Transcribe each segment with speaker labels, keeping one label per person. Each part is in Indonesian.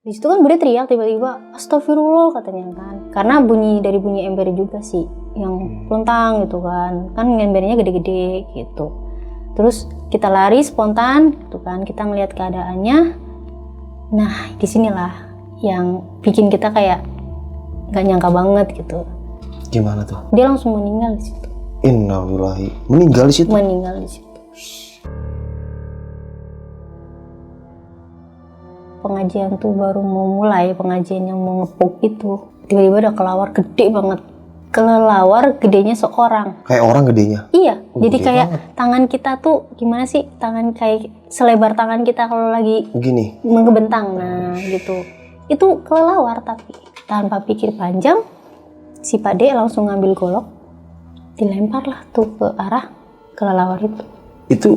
Speaker 1: Di situ kan Bude teriak tiba-tiba, astagfirullah katanya kan. Karena dari bunyi ember juga sih, yang peluntang gitu kan. Kan embernya gede-gede gitu. Terus kita lari spontan gitu kan, kita ngelihat keadaannya. Nah, disinilah yang bikin kita kayak gak nyangka banget gitu.
Speaker 2: Gimana tuh?
Speaker 1: Dia langsung meninggal di situ.
Speaker 2: Innalillahi. Meninggal di situ?
Speaker 1: Meninggal di situ. Pengajian tuh baru mau mulai, pengajian yang mau ngepuk itu tiba-tiba ada kelelawar gede banget. Kelelawar gedenya seorang.
Speaker 2: Kayak orang gedenya?
Speaker 1: Iya, jadi
Speaker 2: gede
Speaker 1: kayak
Speaker 2: banget.
Speaker 1: tangan kita tuh gimana sih, tangan kayak selebar tangan kita kalau lagi
Speaker 2: Gini?
Speaker 1: mengebentang, nah gitu. Itu kelelawar, tapi tanpa pikir panjang si Pak D langsung ngambil golok, dilempar lah tuh ke arah kelelawar itu.
Speaker 2: Itu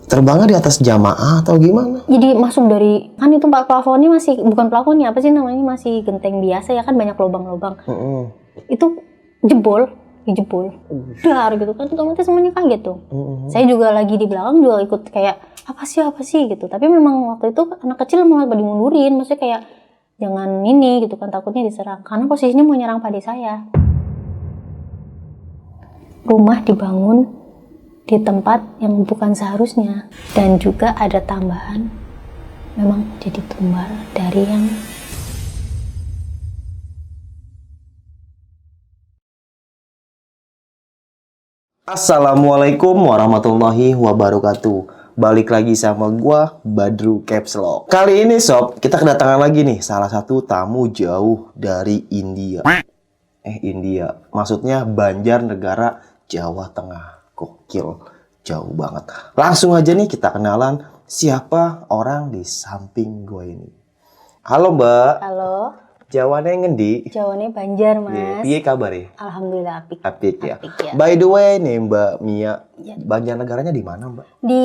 Speaker 2: terbangnya di atas jamaah atau gimana?
Speaker 1: Jadi masuk dari, kan itu plafonnya masih, bukan plafonnya, apa sih namanya, masih genteng biasa ya kan, banyak lubang-lubang. Itu dijebol, dar gitu kan, otomatis semuanya kaget tuh. Saya juga lagi di belakang juga ikut kayak, apa sih gitu. Tapi memang waktu itu anak kecil malah pada dimundurin, maksudnya kayak, jangan ini gitu kan, takutnya diserang. Karena posisinya mau nyerang pade saya. Rumah dibangun di tempat yang bukan seharusnya, dan juga ada tambahan memang jadi tumbal dari yang
Speaker 2: Assalamualaikum warahmatullahi wabarakatuh. Balik lagi sama gua Badru Caps Lock. Kali ini sob, kita kedatangan lagi nih salah satu tamu jauh dari India. India, maksudnya Banjarnegara, Jawa Tengah. Gokil, jauh banget. Langsung aja nih kita kenalan siapa orang di samping gue ini. Halo Mbak.
Speaker 1: Halo.
Speaker 2: Jawane ngendi?
Speaker 1: Jawane Banjar, Mas.
Speaker 2: Piye kabar ya?
Speaker 1: Alhamdulillah apik.
Speaker 2: Apik ya.
Speaker 1: Ya.
Speaker 2: By the way nih Mbak Mia, ya. Banjarnegaranya di mana Mbak?
Speaker 1: Di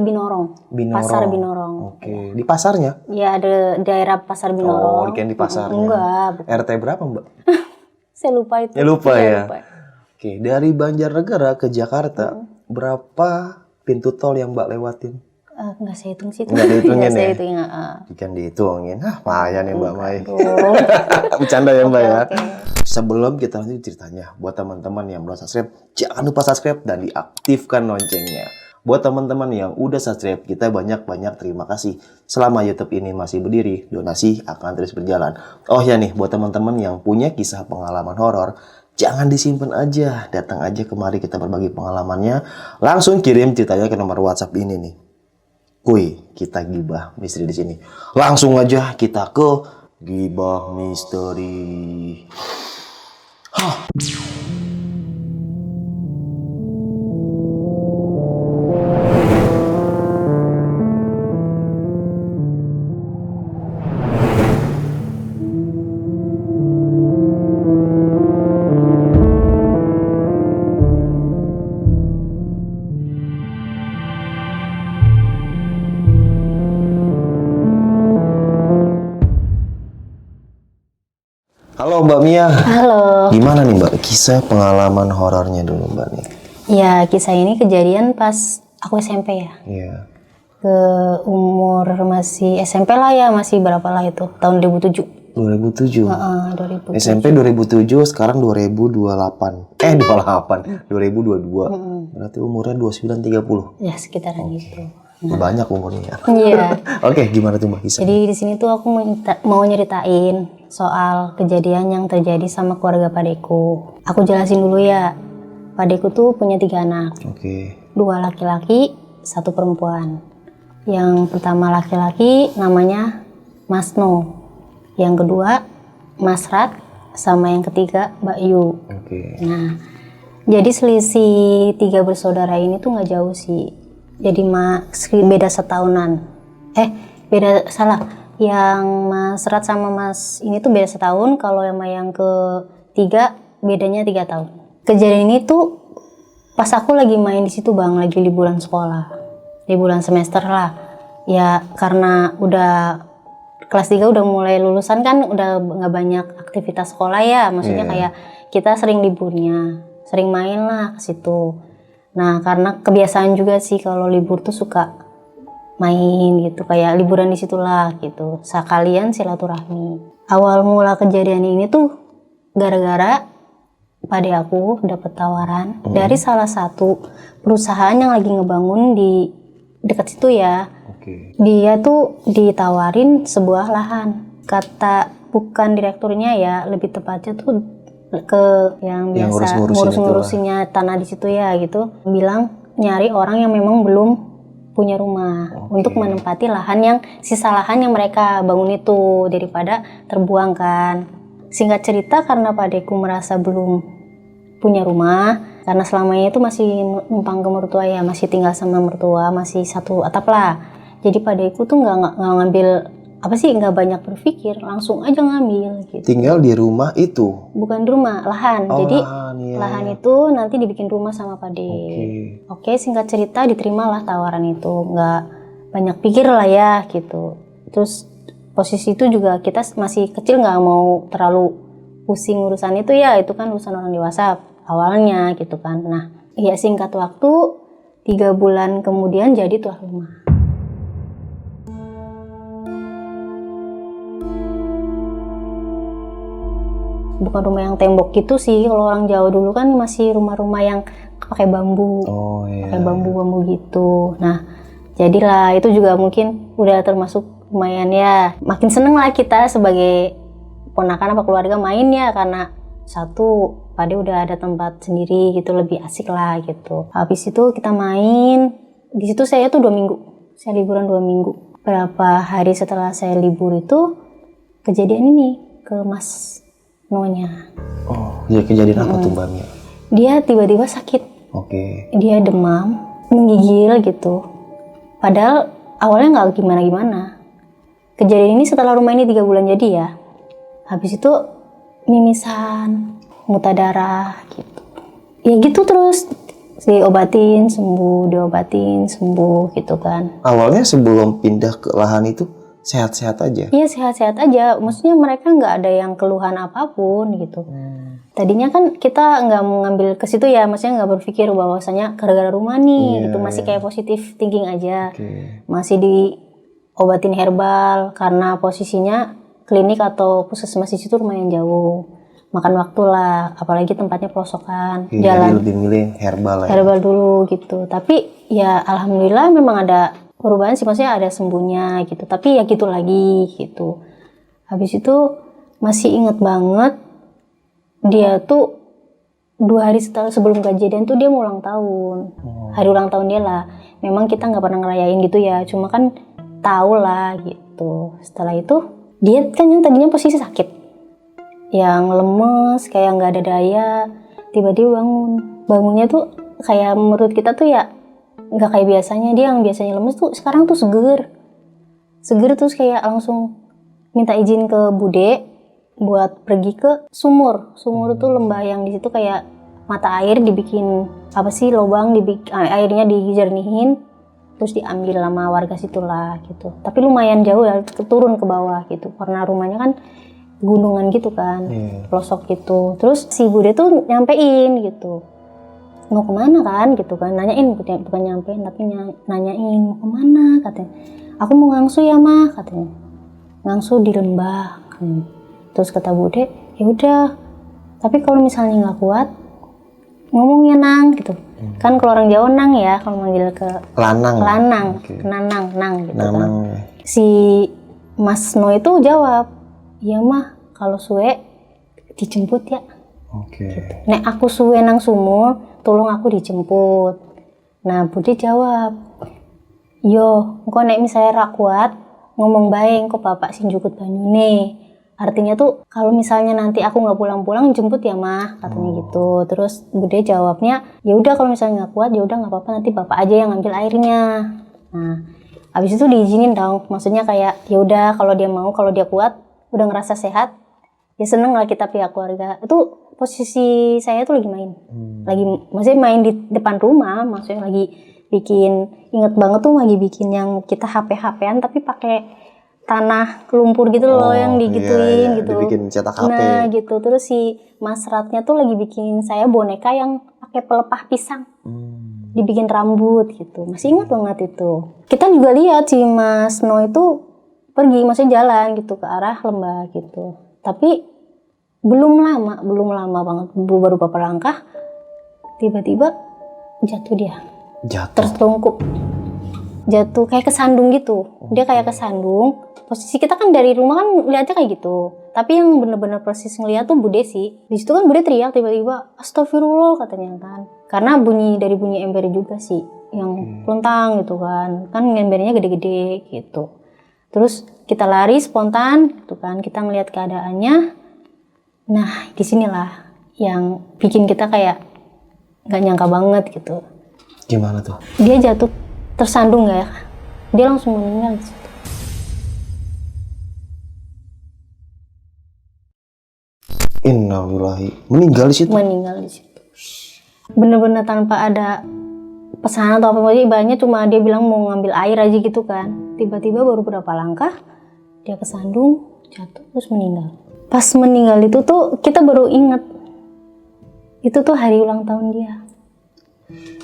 Speaker 1: Binorong. Pasar Binorong.
Speaker 2: Oke. Di pasarnya?
Speaker 1: Ya, ada daerah Pasar Binorong.
Speaker 2: Oh, di pasarnya.
Speaker 1: Enggak.
Speaker 2: RT berapa Mbak?
Speaker 1: Saya lupa itu.
Speaker 2: Lupa ya. Oke, dari Banjarnegara ke Jakarta, berapa pintu tol yang Mbak lewatin?
Speaker 1: Enggak saya hitung sih.
Speaker 2: Enggak dihitungin ya?
Speaker 1: Saya hitungin.
Speaker 2: Ikan dihitungin. Payah nih Mbak Mai. Bercanda ya Mbak ya. Sebelum kita lanjut ceritanya, buat teman-teman yang belum subscribe, jangan lupa subscribe dan diaktifkan loncengnya. Buat teman-teman yang udah subscribe, kita banyak-banyak terima kasih. Selama YouTube ini masih berdiri, donasi akan terus berjalan. Oh ya nih, buat teman-teman yang punya kisah pengalaman horor, jangan disimpan aja, datang aja kemari kita berbagi pengalamannya. Langsung kirim ceritanya ke nomor WhatsApp ini nih. Kuy, kita gibah misteri di sini. Langsung aja kita ke gibah misteri. Halo Mbak Mia.
Speaker 1: Halo.
Speaker 2: Gimana nih Mbak kisah pengalaman horornya dulu Mbak nih?
Speaker 1: Ya, kisah ini kejadian pas aku SMP ya.
Speaker 2: Iya.
Speaker 1: Ke umur masih SMP lah ya, masih berapa lah itu, tahun 2007.
Speaker 2: 2007.
Speaker 1: 2007.
Speaker 2: SMP 2007, sekarang 2028. 2022. Berarti umurnya 29 30.
Speaker 1: Ya, sekitaran gitu.
Speaker 2: Banyak umurnya.
Speaker 1: Iya.
Speaker 2: Oke, gimana tuh Mbak kisah?
Speaker 1: Jadi di sini tuh aku mau nyeritain soal kejadian yang terjadi sama keluarga padeku. Aku jelasin dulu ya. Padeku tuh punya 3 anak.
Speaker 2: Oke.
Speaker 1: 2 laki-laki, 1 perempuan. Yang pertama laki-laki namanya Mas No. Yang kedua Mas Rat, sama yang ketiga Mbak Yu.
Speaker 2: Oke.
Speaker 1: Nah, jadi selisih 3 bersaudara ini tuh nggak jauh sih. Jadi beda setahunan. Yang Mas Rat sama Mas ini tuh beda setahun. Kalau yang ketiga bedanya 3 tahun. Kejadian ini tuh pas aku lagi main di situ Bang, lagi liburan sekolah, liburan semester lah. Ya karena udah kelas 3 udah mulai lulusan kan, udah nggak banyak aktivitas sekolah ya. Maksudnya kayak kita sering liburnya, sering main lah ke situ. Nah karena kebiasaan juga sih kalau libur tuh suka main gitu, kayak liburan di situlah gitu. Sekalian silaturahmi. Awal mula kejadian ini tuh gara-gara pade aku dapat tawaran dari salah satu perusahaan yang lagi ngebangun di dekat situ ya. Dia tuh ditawarin sebuah lahan. Kata bukan direkturnya ya, lebih tepatnya tuh ke yang biasa ngurus-ngurusinnya tanah di situ ya gitu. Bilang nyari orang yang memang belum punya rumah untuk menempati lahan yang sisa lahan yang mereka bangun itu daripada terbuang kan. Singkat cerita, karena padeku merasa belum punya rumah, karena selama ini tuh masih numpang ke mertua ya, masih tinggal sama mertua, masih satu atap lah. Jadi padeku tuh nggak ngambil nggak banyak berpikir, langsung aja ngambil gitu.
Speaker 2: Tinggal di rumah itu?
Speaker 1: Bukan di rumah, lahan. Jadi
Speaker 2: lahan, iya.
Speaker 1: Lahan itu nanti dibikin rumah sama pade. Oke, singkat cerita diterimalah tawaran itu, nggak banyak pikir lah ya gitu. Terus posisi itu juga kita masih kecil, nggak mau terlalu pusing urusan itu ya, itu kan urusan orang dewasa awalnya gitu kan. Nah, ya singkat waktu 3 bulan kemudian jadi tuh rumah. Bukan rumah yang tembok gitu sih, kalau orang Jawa dulu kan masih rumah-rumah yang pakai bambu, pakai bambu-bambu gitu. Nah, jadilah itu juga mungkin udah termasuk lumayan ya. Makin seneng lah kita sebagai ponakan apa keluarga main ya, karena satu pade udah ada tempat sendiri gitu, lebih asik lah gitu. Habis itu kita main di situ. Saya tuh 2 minggu, saya liburan 2 minggu. Berapa hari setelah saya libur itu kejadian ini ke Mas Nonya.
Speaker 2: Oh, ya kejadian apa tuh Mbak Mia?
Speaker 1: Dia tiba-tiba sakit. Dia demam, menggigil gitu. Padahal awalnya nggak gimana-gimana. Kejadian ini setelah rumah ini 3 bulan jadi ya. Habis itu mimisan, muntah darah gitu. Ya gitu terus, diobatin sembuh gitu kan.
Speaker 2: Awalnya sebelum pindah ke lahan itu sehat-sehat aja?
Speaker 1: Iya, sehat-sehat aja. Maksudnya mereka nggak ada yang keluhan apapun gitu. Tadinya kan kita nggak mau ngambil ke situ ya, maksudnya nggak berpikir bahwasanya gara-gara rumah nih gitu. Masih kayak positif thinking aja. Masih diobatin herbal karena posisinya klinik atau puskesmas di situ lumayan jauh. Makan waktu lah, apalagi tempatnya pelosokan. Jalan.
Speaker 2: Jadi lebih milih herbal ya?
Speaker 1: Herbal dulu gitu. Tapi ya alhamdulillah memang ada perubahan sih, maksudnya ada sembuhnya gitu. Tapi ya gitu lagi gitu. Habis itu masih inget banget, dia tuh 2 hari sebelum kejadian tuh dia mau ulang tahun. Hari ulang tahun dia lah. Memang kita nggak pernah ngerayain gitu ya, cuma kan tahu lah gitu. Setelah itu dia kan yang tadinya posisi sakit, yang lemes, kayak nggak ada daya, tiba-tiba bangunnya tuh kayak menurut kita tuh ya nggak kayak biasanya. Dia yang biasanya lemes tuh sekarang tuh seger terus kayak langsung minta izin ke bude buat pergi ke sumur itu lembah yang di situ kayak mata air dibikin lubang, airnya dijernihin terus diambil sama warga situlah gitu. Tapi lumayan jauh ya, turun ke bawah gitu karena rumahnya kan gunungan gitu kan, pelosok gitu. Terus si bude tuh nyampein gitu, mau kemana kan gitu kan, nanyain, bukan nyampein tapi nanyain mau kemana katanya. Aku mau ngangsu ya mah katanya, ngangsu di lembah. Terus kata bude, ya udah, tapi kalau misalnya nggak kuat ngomongnya nang gitu. Kan kalau orang Jawa nang ya, kalau manggil ke lanang nang gitu kan. Si Mas No itu jawab, iya mah kalau suwe dijemput ya. Gitu. Nek aku suwe nang sumur, tolong aku dijemput. Nah bude jawab, yo engko nek misalnya ra kuat ngomong bae engko bapak sing njukut banyune. Artinya tuh kalau misalnya nanti aku nggak pulang-pulang jemput ya mah katanya gitu. Terus bude jawabnya, ya udah kalau misalnya nggak kuat ya udah nggak apa-apa, nanti bapak aja yang ngambil airnya. Nah habis itu diizinin dong, maksudnya kayak ya udah kalau dia mau, kalau dia kuat udah ngerasa sehat ya seneng lah kita pihak keluarga. Itu posisi saya tuh lagi main, maksudnya main di depan rumah, maksudnya lagi bikin, inget banget tuh lagi bikin yang kita HP-HPan tapi pakai tanah lumpur gitu loh, yang digituin gitu.
Speaker 2: Dibikin cetak HP.
Speaker 1: Nah gitu, terus si Mas Ratnya tuh lagi bikin saya boneka yang pakai pelepah pisang. dibikin rambut gitu. Masih ingat banget itu. Kita juga lihat si Mas No itu pergi, maksudnya jalan gitu ke arah lembah gitu. Tapi belum lama banget, baru beberapa langkah, tiba-tiba jatuh dia. Tertelungkup. Jatuh kayak kesandung gitu. Dia kayak kesandung. Posisi kita kan dari rumah kan lihatnya kayak gitu. Tapi yang bener-bener persis ngeliat tuh Bu Desi. Di situ kan Bude teriak tiba-tiba, astagfirullah katanya kan. Karena dari bunyi ember juga sih, yang pelontang gitu kan. Kan embernya gede-gede gitu. Terus kita lari spontan gitu kan. Kita ngeliat keadaannya. Nah, disinilah yang bikin kita kayak nggak nyangka banget gitu.
Speaker 2: Gimana tuh?
Speaker 1: Dia jatuh tersandung ya, dia langsung meninggal di situ.
Speaker 2: Innalillahi, meninggal di situ.
Speaker 1: Bener-bener tanpa ada pesanan atau apa, ibaratnya cuma dia bilang mau ngambil air aja gitu kan. Tiba-tiba baru berapa langkah dia kesandung, jatuh terus meninggal. Pas meninggal itu tuh kita baru ingat itu tuh hari ulang tahun dia.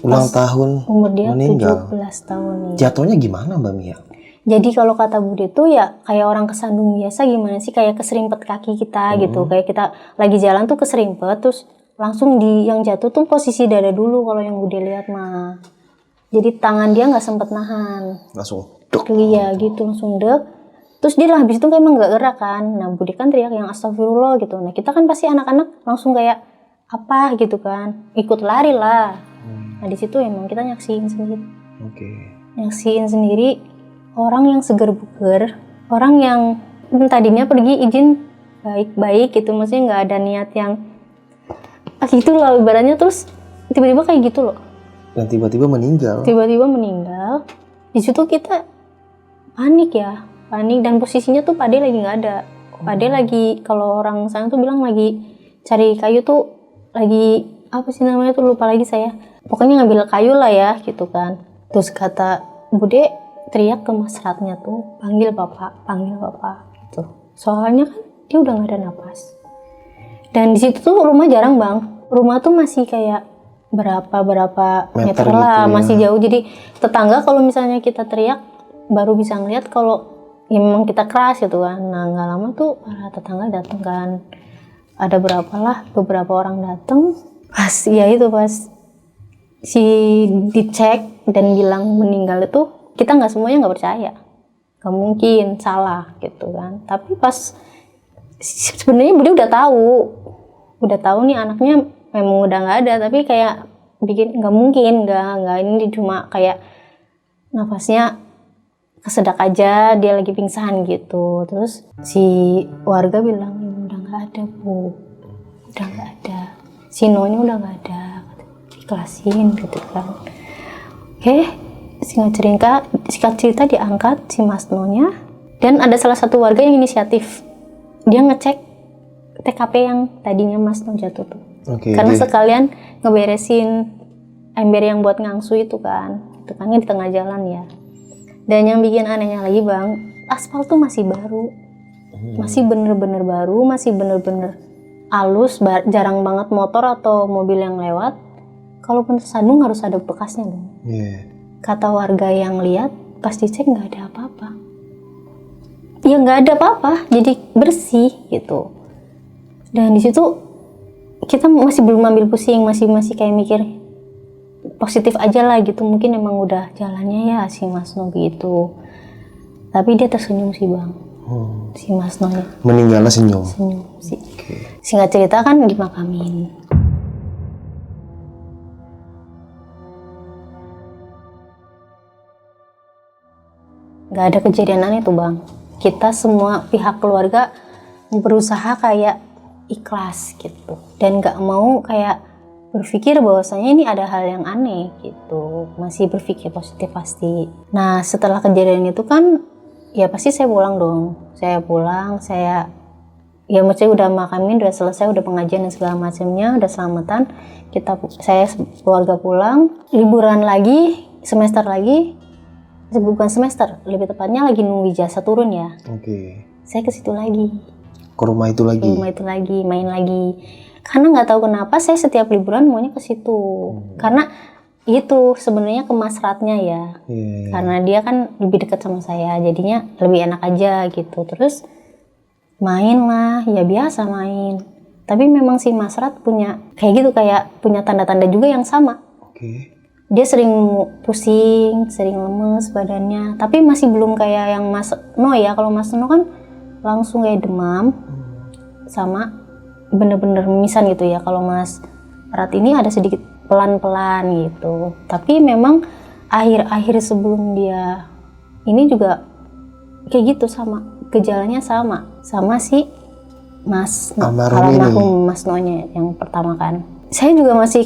Speaker 2: Ulang tahun
Speaker 1: umur dia
Speaker 2: meninggal.
Speaker 1: 17 tahun nih.
Speaker 2: Jatuhnya gimana Mbak Mia?
Speaker 1: Jadi kalau kata Bude tuh ya kayak orang kesandung biasa, gimana sih, kayak keserimpet kaki kita gitu. Kayak kita lagi jalan tuh keserimpet, terus langsung yang jatuh tuh posisi dada dulu kalau yang Bude lihat mah. Jadi tangan dia nggak sempet nahan.
Speaker 2: Langsung dek.
Speaker 1: Iya gitu, langsung dek. Terus dia habis itu kayak emang nggak gerak kan. Nah Bude kan teriak yang astagfirullah gitu. Nah kita kan pasti anak-anak langsung kayak apa gitu kan, ikut lari lah. Nah di situ emang kita nyaksiin sendiri. Nyaksiin sendiri orang yang seger buger, orang yang tadinya pergi izin baik-baik gitu, maksudnya nggak ada niat yang gitu loh ibaratnya, terus tiba-tiba kayak gitu loh.
Speaker 2: Dan tiba-tiba meninggal. Di situ kita panik dan posisinya tuh Pade lagi nggak ada. Pade lagi, kalau orang sana tuh bilang lagi cari kayu tuh, lagi apa sih namanya tuh lupa lagi saya. Pokoknya ngambil kayu lah ya gitu kan. Terus kata Bude teriak ke Mas Ratnya tuh, panggil bapak gitu. Soalnya kan dia udah nggak ada napas. Dan di situ tuh rumah jarang bang. Rumah tuh masih kayak berapa meter lah, gitu ya. Masih jauh. Jadi tetangga kalau misalnya kita teriak baru bisa ngeliat kalau ya memang kita keras gitu kan. Nah nggak lama tuh para tetangga datang kan. Ada beberapa orang datang. Pas si dicek dan bilang meninggal itu, kita nggak semuanya nggak percaya, nggak mungkin salah gitu kan. Tapi pas sebenarnya Bude udah tahu nih anaknya memang udah nggak ada, tapi kayak bikin nggak mungkin, nggak ini cuma kayak nafasnya kesedak aja, dia lagi pingsan gitu. Terus si warga bilang udah nggak ada Bu, udah nggak ada, si Nonya udah nggak ada, ikhlasin gitu kan. Singkat cerita diangkat si Mas Nonya, dan ada salah satu warga yang inisiatif, dia ngecek TKP yang tadinya Mas No jatuh tuh. Karena sekalian ngeberesin ember yang buat ngangsu itu kan di tengah jalan ya. Dan yang bikin anehnya lagi bang, aspal tuh masih baru, masih bener-bener baru, masih bener-bener halus, jarang banget motor atau mobil yang lewat. Kalaupun tersandung harus ada bekasnya dong. Kata warga yang lihat, pas dicek nggak ada apa-apa. Ya nggak ada apa-apa, jadi bersih gitu. Dan di situ kita masih belum ambil pusing, masih kayak mikir positif aja lah gitu. Mungkin emang udah jalannya ya si Mas No gitu. Tapi dia tersenyum sih bang, si Mas No nya. Meninggalnya senyum.
Speaker 1: Sih. Singkat cerita kan dimakamin. Gak ada kejadian aneh tuh bang. Kita semua pihak keluarga berusaha kayak ikhlas gitu, dan gak mau kayak berpikir bahwasanya ini ada hal yang aneh gitu. Masih berpikir positif pasti. Nah setelah kejadian itu kan ya pasti saya pulang dong. Saya maksudnya udah makamin, udah selesai, udah pengajian dan segala macamnya, udah selamatan. Saya keluarga pulang, liburan lagi, semester lagi. Bukan semester, lebih tepatnya lagi nunggu ijazah turun ya. Saya ke situ lagi.
Speaker 2: Ke rumah itu lagi.
Speaker 1: Main lagi. Karena nggak tahu kenapa saya setiap liburan maunya ke situ. Karena itu sebenarnya ke Mas Ratnya ya.
Speaker 2: Iya.
Speaker 1: Karena dia kan lebih dekat sama saya, jadinya lebih enak aja gitu. Terus main lah, ya biasa main. Tapi memang si Mas Rat punya kayak gitu, kayak punya tanda-tanda juga yang sama.
Speaker 2: Oke.
Speaker 1: Dia sering pusing, sering lemes badannya. Tapi masih belum kayak yang Mas No ya. Kalau Mas No kan langsung kayak demam sama bener-bener mimisan gitu ya. Kalau Mas Rat ini ada sedikit pelan-pelan gitu. Tapi memang akhir-akhir sebelum dia ini juga kayak gitu, sama gejalanya sama si Mas almarhum Mas Nonya yang pertama kan. Saya juga masih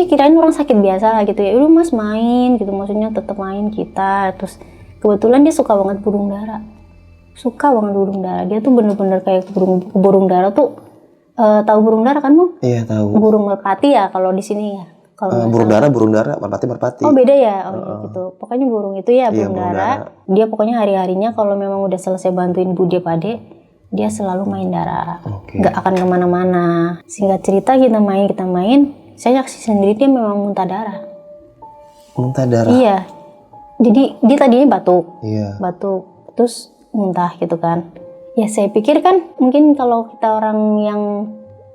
Speaker 1: kirain orang sakit biasa lah gitu ya. Udah Mas main gitu, maksudnya tetap main kita. Terus kebetulan dia suka banget burung dara. Dia tuh bener-bener kayak burung dara tuh. Tahu burung dara kan, Mu?
Speaker 2: Iya, tahu.
Speaker 1: Burung merpati ya kalau di sini ya.
Speaker 2: Burung dara, merpati.
Speaker 1: Oh beda ya, gitu. Pokoknya burung itu ya, burung dara. Dia pokoknya hari-harinya kalau memang udah selesai bantuin Bude Pade, dia selalu main dara. Nggak akan kemana-mana. Singkat cerita kita main, saya nyaksiin sendiri dia memang muntah darah.
Speaker 2: Muntah darah?
Speaker 1: Iya. Jadi dia tadinya batuk.
Speaker 2: Iya.
Speaker 1: Batuk, terus muntah gitu kan. Ya saya pikir kan mungkin kalau kita orang yang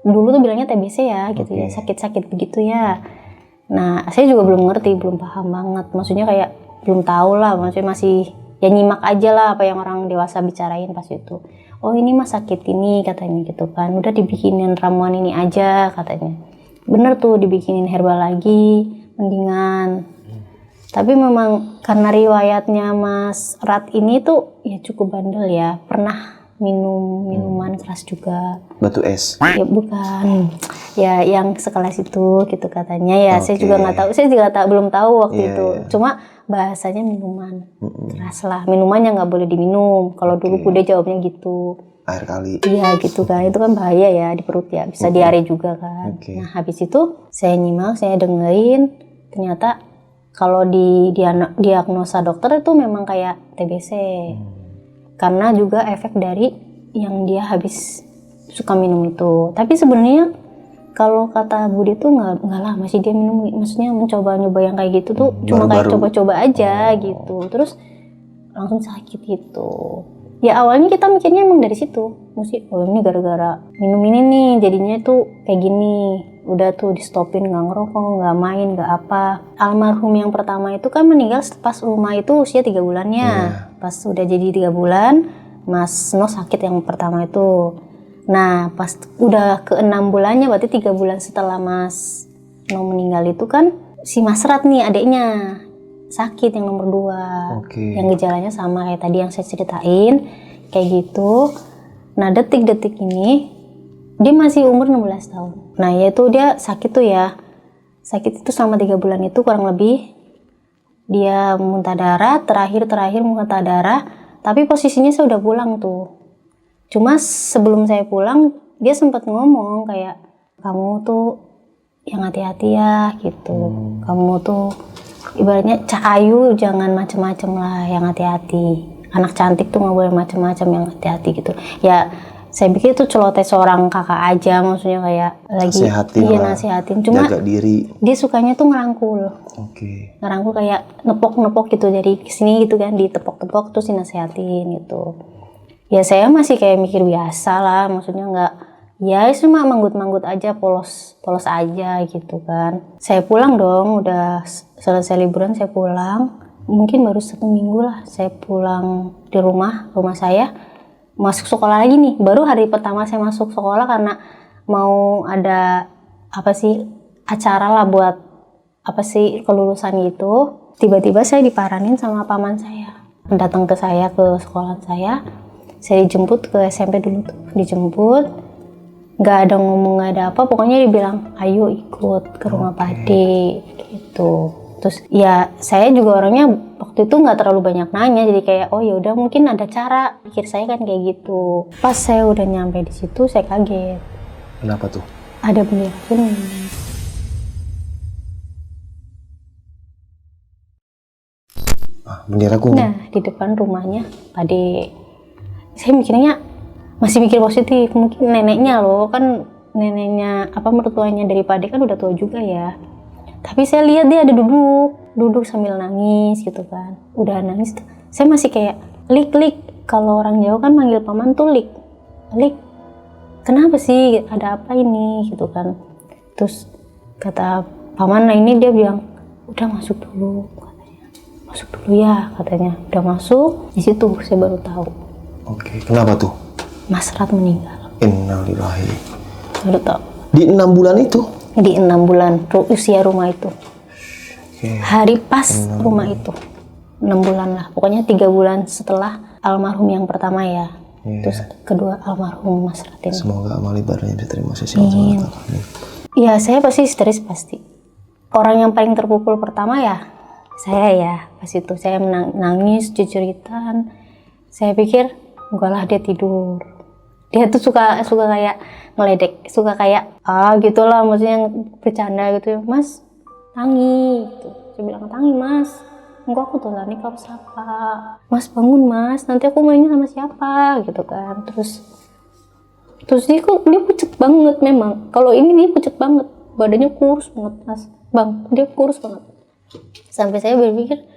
Speaker 1: dulu tuh bilangnya TBC ya gitu ya, sakit-sakit begitu ya. Nah saya juga belum ngerti, belum paham banget, maksudnya kayak belum tahu lah, maksudnya masih ya nyimak aja lah apa yang orang dewasa bicarain pas itu. Oh ini mah sakit ini katanya gitu kan, udah dibikinin ramuan ini aja katanya. Bener tuh dibikinin herbal lagi, mendingan. Tapi memang karena riwayatnya Mas Rat ini tuh ya cukup bandel ya, pernah minum minuman keras juga.
Speaker 2: Batu es?
Speaker 1: Ya bukan, ya yang sekelas itu gitu katanya ya. Saya juga nggak tahu, belum tahu waktu itu. Cuma bahasanya minuman keras lah, minuman yang nggak boleh diminum. Kalau dulu Bude jawabnya gitu.
Speaker 2: Air kali.
Speaker 1: Iya gitu kan, itu kan bahaya ya di perut ya, bisa diare juga kan. Nah habis itu saya nyimak, saya dengerin, ternyata kalau di diagnosa dokter itu memang kayak TBC. Karena juga efek dari yang dia habis suka minum itu. Tapi sebenarnya kalau kata Bude tuh nggak lah, masih dia minum, maksudnya mencoba-nyoba yang kayak gitu tuh cuma kayak coba-coba aja gitu. Terus langsung sakit gitu. Ya awalnya kita mikirnya emang dari situ. Mesti ini gara-gara minum ini nih jadinya tuh kayak gini. Udah tuh di stopin, nggak ngerokok, nggak main, nggak apa. Almarhum yang pertama itu kan meninggal pas rumah itu usia 3 bulannya. Pas udah jadi 3 bulan, Mas No sakit yang pertama itu. Nah pas udah ke 6 bulannya, berarti 3 bulan setelah Mas No meninggal itu kan si Mas Rat nih adiknya sakit yang nomor 2. Yang gejalanya sama kayak tadi yang saya ceritain, kayak gitu. Nah detik-detik ini dia masih umur 16 tahun. Nah yaitu dia sakit tuh ya. Sakit itu selama 3 bulan itu kurang lebih. Dia muntah darah, terakhir muntah darah. Tapi posisinya saya udah pulang tuh. Cuma sebelum saya pulang, dia sempat ngomong kayak, kamu tuh yang hati-hati ya gitu. Kamu tuh ibaratnya Cak Ayu jangan macem-macem lah, yang hati-hati. Anak cantik tuh gak boleh macem-macem, yang hati-hati gitu. Ya saya pikir itu celoteh seorang kakak aja, maksudnya kayak lagi nasihatin. Cuma
Speaker 2: jaga diri.
Speaker 1: Dia sukanya tuh ngerangkul. Ngerangkul kayak nepok-nepok gitu dari sini gitu kan, ditepok-tepok terus dinasehatin gitu. Ya saya masih kayak mikir biasa lah, maksudnya nggak, ya cuma manggut-manggut aja, polos aja gitu kan. Saya pulang dong, udah selesai liburan saya pulang. Mungkin baru 1 minggu lah saya pulang di rumah saya. Masuk sekolah lagi nih, baru hari pertama saya masuk sekolah karena mau ada acara lah buat kelulusan gitu. Tiba-tiba saya diparanin sama paman saya, datang ke saya ke sekolah saya dijemput ke SMP dulu tuh, dijemput, nggak ada ngomong, nggak ada apa, pokoknya dia bilang ayo ikut ke rumah Pade gitu. Terus ya saya juga orangnya waktu itu nggak terlalu banyak nanya, jadi kayak oh ya udah mungkin ada cara, pikir saya kan kayak gitu. Pas saya udah nyampe di situ saya kaget.
Speaker 2: Kenapa tuh?
Speaker 1: Ada bendera kuning.
Speaker 2: Bendera kuning?
Speaker 1: Nah di depan rumahnya Pade. Saya mikirnya masih mikir positif, mungkin neneknya loh, kan neneknya mertuanya dari Pade kan udah tua juga ya. Tapi saya lihat dia ada duduk sambil nangis gitu kan. Udah nangis tuh, saya masih kayak lik. Kalau orang Jawa kan manggil paman tuh lik. Kenapa sih, ada apa ini gitu kan. Terus kata paman, nah ini dia bilang, udah masuk dulu katanya. Masuk dulu ya katanya. Udah masuk, di situ saya baru tahu.
Speaker 2: Oke, kenapa tuh?
Speaker 1: Mas Rat meninggal.
Speaker 2: Innalillahi.
Speaker 1: Baru tahu.
Speaker 2: Di 6 bulan itu?
Speaker 1: Di 6 bulan usia rumah itu.
Speaker 2: Oke.
Speaker 1: Hari pas rumah itu. 6 bulan lah. Pokoknya 3 bulan setelah almarhum yang pertama ya. Terus kedua almarhum Mas Rat ini.
Speaker 2: Semoga amal ibadahnya diterima sisi Allah.
Speaker 1: Ya saya pasti histeris pasti. Orang yang paling terpukul pertama ya saya ya. Pas itu saya nangis jujuritan. Saya pikir enggak lah dia tidur. Dia tuh suka kayak ngeledek, suka kayak gitulah, maksudnya bercanda gitu. Mas tangi gitu. Saya bilang tangi mas. Enggak, aku tolani kalau siapa. Mas bangun mas, nanti aku mainnya sama siapa gitu kan. Terus dia pucet banget memang. Kalau ini dia pucet banget, badannya kurus banget mas. Bang, dia kurus banget. Sampai saya berpikir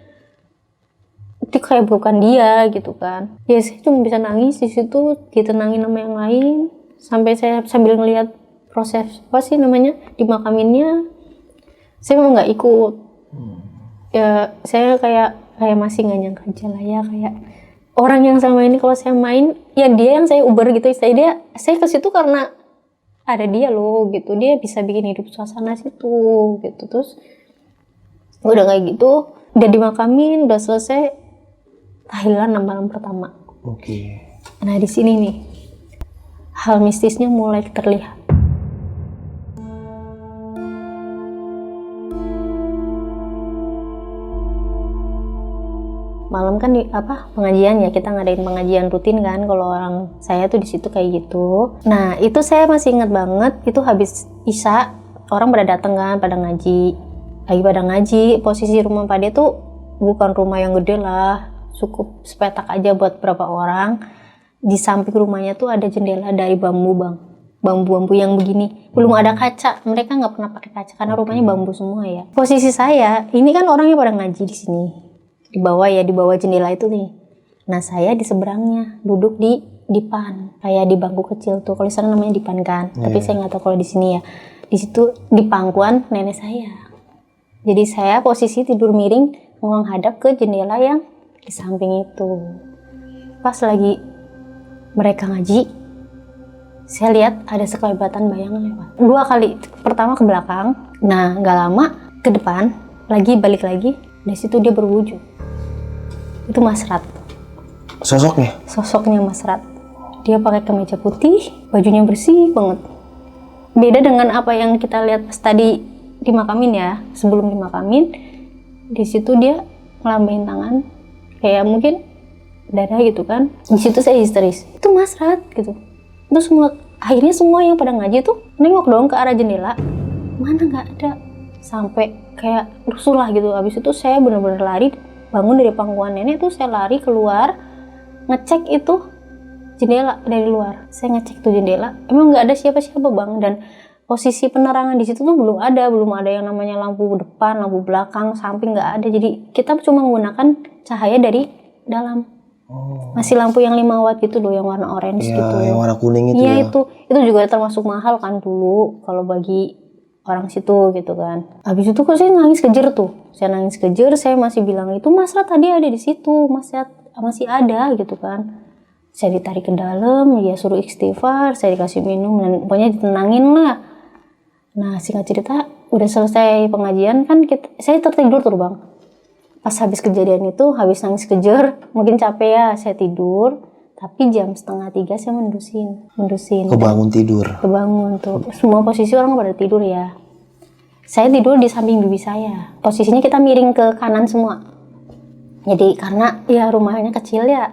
Speaker 1: itu kayak bukan dia gitu kan. Ya saya cuma bisa nangis di situ, ditenangin sama yang lain. Sampai saya sambil ngelihat proses dimakaminnya. Saya mau nggak ikut. Ya saya kayak masih nggak nyangka aja lah ya, kayak orang yang selama ini kalau saya main ya dia yang saya uber gitu. Saya ke situ karena ada dia loh gitu, dia bisa bikin hidup suasana situ gitu. Terus udah kayak gitu, udah dimakamin, udah selesai, tahlilan malam pertama.
Speaker 2: Oke.
Speaker 1: Nah di sini nih hal mistisnya mulai terlihat. Malam kan pengajian ya, kita ngadain pengajian rutin kan kalau orang saya tuh di situ kayak gitu. Nah itu saya masih ingat banget, itu habis isya orang pada datang kan, pada ngaji. Posisi rumah Pak De tuh bukan rumah yang gede lah, cukup sepetak aja buat berapa orang. Di samping rumahnya tuh ada jendela dari bambu bang, bambu yang begini, belum ada kaca. Mereka nggak pernah pakai kaca karena rumahnya bambu semua ya. Posisi saya ini kan orangnya pada ngaji di sini. Di bawah jendela itu nih. Nah saya di seberangnya duduk di dipan, kayak di bangku kecil tuh. Kalau di sana namanya dipan kan, tapi saya nggak tahu kalau di sini ya. Di situ di pangkuan nenek saya. Jadi saya posisi tidur miring menghadap ke jendela yang di samping itu. Pas lagi mereka ngaji, saya lihat ada sekelebatan bayangan lewat 2 kali. Pertama ke belakang, nah nggak lama ke depan, balik lagi. Dari situ dia berwujud. Itu Mas Rat. Sosoknya Mas Rat. Dia pakai kemeja putih, bajunya bersih banget. Beda dengan apa yang kita lihat pas tadi dimakamin ya. Sebelum dimakamin, di situ dia ngelambain tangan, kayak mungkin darah gitu kan. Di situ saya histeris. Itu Mas Rat gitu. Terus akhirnya semua yang pada ngaji tuh nengok dong ke arah jendela. Mana nggak ada. Sampai kayak rusuh lah gitu. Habis itu saya benar-benar lari, bangun dari pangkuan nenek tuh, saya lari keluar, ngecek itu jendela dari luar. Saya ngecek tuh jendela, emang nggak ada siapa-siapa bang. Dan posisi penerangan di situ tuh belum ada yang namanya lampu depan, lampu belakang, samping nggak ada. Jadi kita cuma menggunakan cahaya dari dalam. Masih lampu yang 5 watt gitu loh, yang warna orange
Speaker 2: ya,
Speaker 1: gitu.
Speaker 2: Yang warna kuning itu.
Speaker 1: Iya itu juga termasuk mahal kan dulu kalau bagi orang situ gitu kan. Habis itu kok saya nangis kejer tuh. Saya masih bilang itu Mas Rat tadi ada di situ, masih ada gitu kan. Saya ditarik ke dalam, ya suruh istighfar, saya dikasih minum, dan pokoknya ditenangin lah. Nah singkat cerita, udah selesai pengajian kan, saya tertidur tuh bang. Pas habis kejadian itu, habis nangis kejer, mungkin capek ya, saya tidur. Tapi jam 2:30 saya mendusin.
Speaker 2: Kebangun tidur.
Speaker 1: Kebangun tuh. Semua posisi orang pada tidur ya. Saya tidur di samping bibi saya. Posisinya kita miring ke kanan semua. Jadi karena ya rumahnya kecil ya,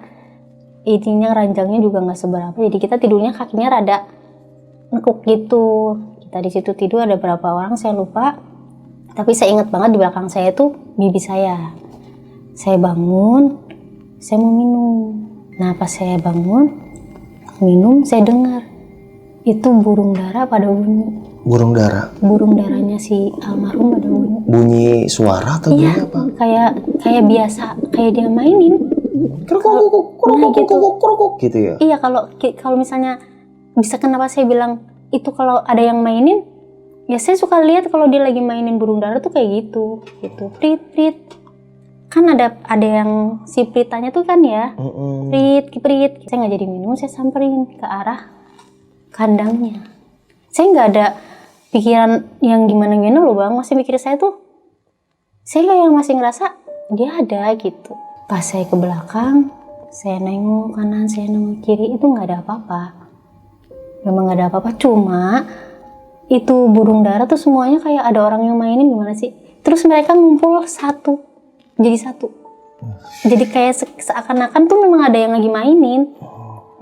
Speaker 1: intinya ranjangnya juga nggak seberapa. Jadi kita tidurnya kakinya rada nekuk gitu. Kita di situ tidur ada berapa orang saya lupa. Tapi saya ingat banget di belakang saya tuh bibi saya. Saya bangun, saya mau minum. Nah pas saya bangun minum, saya dengar itu burung dara pada bunyi.
Speaker 2: Burung dara.
Speaker 1: Burung darahnya si almarhum ada bunyi.
Speaker 2: Bunyi suara atau bunyi
Speaker 1: Iya,
Speaker 2: apa?
Speaker 1: kayak biasa, kayak dia mainin.
Speaker 2: Krokok gitu ya.
Speaker 1: Iya, kalau misalnya bisa, kenapa saya bilang itu kalau ada yang mainin, ya saya suka lihat kalau dia lagi mainin burung dara tuh kayak gitu, prit prit. Kan ada yang si pritannya tuh kan ya, prit prit. Saya nggak jadi minum, saya samperin ke arah kandangnya. Saya nggak ada pikiran yang gimana loh bang, masih mikir saya kayak masih ngerasa dia ada gitu. Pas saya ke belakang, saya nengok kanan, saya nengok kiri, itu nggak ada apa-apa. Memang nggak ada apa-apa, cuma itu burung dara tuh semuanya kayak ada orang yang mainin, gimana sih? Terus mereka ngumpul jadi satu. Jadi kayak seakan-akan tuh memang ada yang lagi mainin.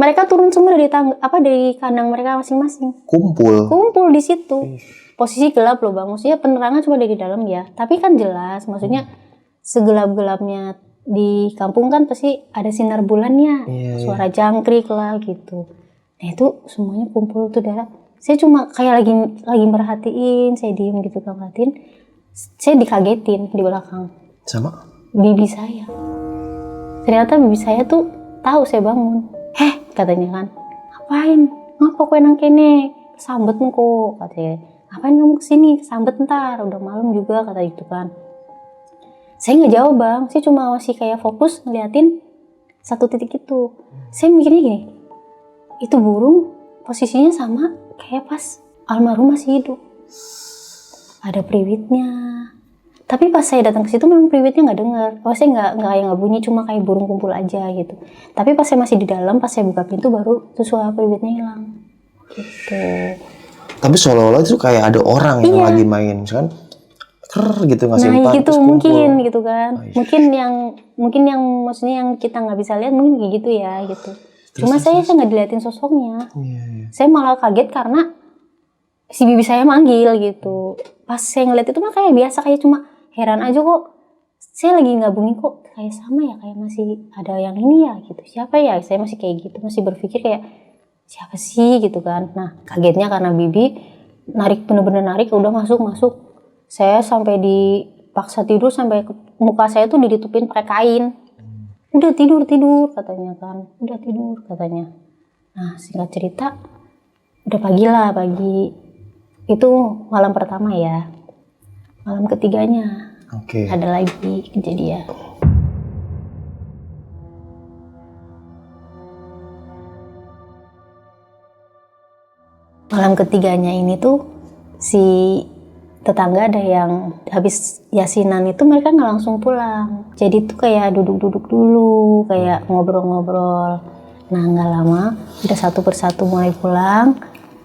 Speaker 1: Mereka turun semua dari kandang mereka masing-masing. Kumpul di situ. Posisi gelap loh bang, maksudnya penerangan cuma dari dalam ya. Tapi kan jelas, maksudnya segelap-gelapnya di kampung kan pasti ada sinar bulannya, suara jangkrik lah gitu. Nah itu semuanya kumpul tuh darah. Saya cuma kayak lagi merhatiin, saya diem gitu kan merhatiin. Saya dikagetin di belakang.
Speaker 2: Sama?
Speaker 1: Bibi saya. Ternyata bibi saya tuh tahu saya bangun. Katanya kan, ngapain? Ngapa kue nang kene? Kesambet kok, katanya. Ngapain kamu kesini? Kesambet ntar, udah malam juga, kata itu kan. Saya nggak jawab bang, saya cuma masih kayak fokus ngeliatin satu titik itu. Saya mikirnya gini, itu burung posisinya sama kayak pas almarhum masih hidup. Ada priwitnya. Tapi pas saya datang ke situ memang priwitnya nggak dengar. Saya nggak bunyi, cuma kayak burung kumpul aja gitu. Tapi pas saya masih di dalam, pas saya buka pintu baru tuh suara priwitnya hilang. Gitu.
Speaker 2: Tapi seolah-olah itu kayak ada orang yang lagi main, kan? Gitu ngasih
Speaker 1: nah gitu mungkin gitu kan. Mungkin yang maksudnya yang kita nggak bisa lihat mungkin kayak gitu ya gitu. Cuma saya nggak diliatin sosoknya. Saya malah kaget karena si bibi saya manggil gitu. Pas saya ngeliat itu mah kayak biasa, kayak cuma heran aja kok. Saya lagi ngabungin kok kayak sama ya, kayak masih ada yang ini ya gitu. Siapa ya? Saya masih kayak gitu, masih berpikir kayak siapa sih gitu kan. Nah kagetnya karena bibi bener-bener narik, udah masuk. Saya sampai dipaksa tidur, sampai muka saya tuh ditutupin pakai kain. Udah tidur katanya kan. Udah tidur katanya. Nah singkat cerita, udah pagi. Itu malam pertama ya. Malam ketiganya ada lagi kejadian. Malam ketiganya ini tuh si tetangga ada yang habis yasinan itu mereka nggak langsung pulang. Jadi tuh kayak duduk-duduk dulu, kayak ngobrol-ngobrol. Nah nggak lama udah satu persatu mulai pulang.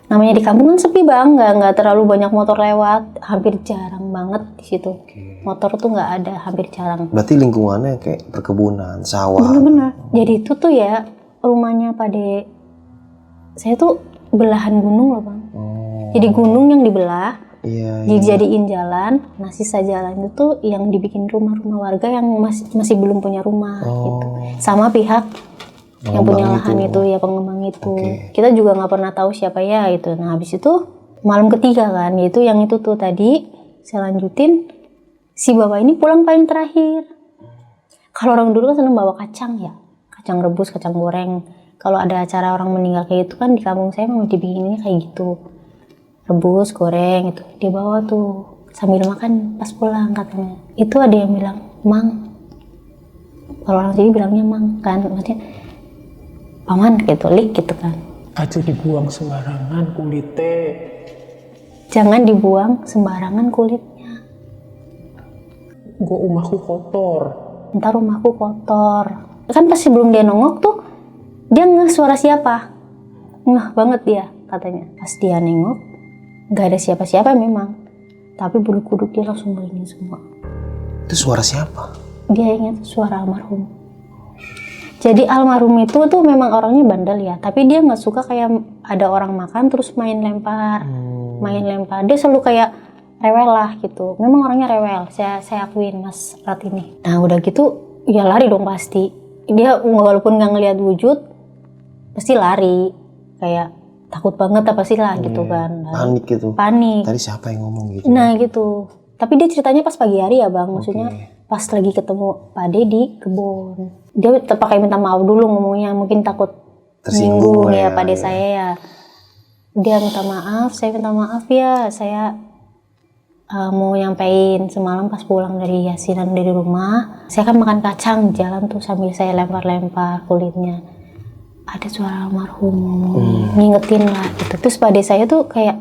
Speaker 1: Namanya di kampung kan sepi bang, nggak terlalu banyak motor lewat, hampir jarang banget di situ. Motor tuh nggak ada, hampir jarang.
Speaker 2: Berarti lingkungannya kayak perkebunan, sawah.
Speaker 1: Bener-bener. Jadi itu tuh ya rumahnya Pade. Saya tuh belahan gunung loh bang. Jadi gunung yang dibelah, dijadiin jalan. Nah sisa jalan itu tuh yang dibikin rumah-rumah warga yang masih belum punya rumah gitu. Sama pihak yang punya lahan itu ya, pengembang itu. Kita juga nggak pernah tahu siapa ya itu. Nah habis itu malam ketiga kan, yaitu yang itu tuh tadi saya lanjutin, si bapak ini pulang paling terakhir. Kalau orang dulu kan seneng bawa kacang ya, kacang rebus, kacang goreng. Kalau ada acara orang meninggal kayak itu kan di kampung saya memang dibikinnya kayak gitu, rebus, goreng itu dia bawa tuh sambil makan pas pulang katanya. Itu ada yang bilang mang, kalau orang sini bilangnya mang kan, maksudnya paman gitu, lik gitu kan.
Speaker 3: Aja dibuang sembarangan kulitnya.
Speaker 1: Jangan dibuang sembarangan kulitnya.
Speaker 3: Gua rumahku kotor.
Speaker 1: Ntar rumahku kotor. Kan pas sebelum dia nongok tuh, dia ngeh suara siapa. Ngeh banget dia katanya. Pas dia nengok, gak ada siapa-siapa memang. Tapi bulu kuduk dia langsung merinding semua.
Speaker 2: Itu suara siapa?
Speaker 1: Dia ingat suara almarhum. Jadi almarhum itu tuh memang orangnya bandel ya, tapi dia nggak suka kayak ada orang makan terus main lempar. Dia selalu kayak rewel lah gitu. Memang orangnya rewel, saya akuin Mas Rat ini. Nah udah gitu ya lari dong pasti. Dia walaupun nggak ngelihat wujud, pasti lari kayak. takut banget apa sih lah gitu kan.
Speaker 2: Panik gitu.
Speaker 1: Panik.
Speaker 2: Tadi siapa yang ngomong gitu?
Speaker 1: Nah gitu. Tapi dia ceritanya pas pagi hari ya bang, maksudnya
Speaker 2: Oke.
Speaker 1: pas lagi ketemu Pak De di kebun. Dia pakai minta maaf dulu ngomongnya, mungkin takut
Speaker 2: Tersinggung
Speaker 1: nyinggung ya Pak De
Speaker 2: ya.
Speaker 1: saya ya. Dia minta maaf, saya minta maaf ya, saya mau nyampein semalam pas pulang dari yasinan dari rumah, saya kan makan kacang jalan tuh sambil saya lempar-lempar kulitnya. Ada suara almarhum ngingetin lah gitu. Terus Pak De saya tuh kayak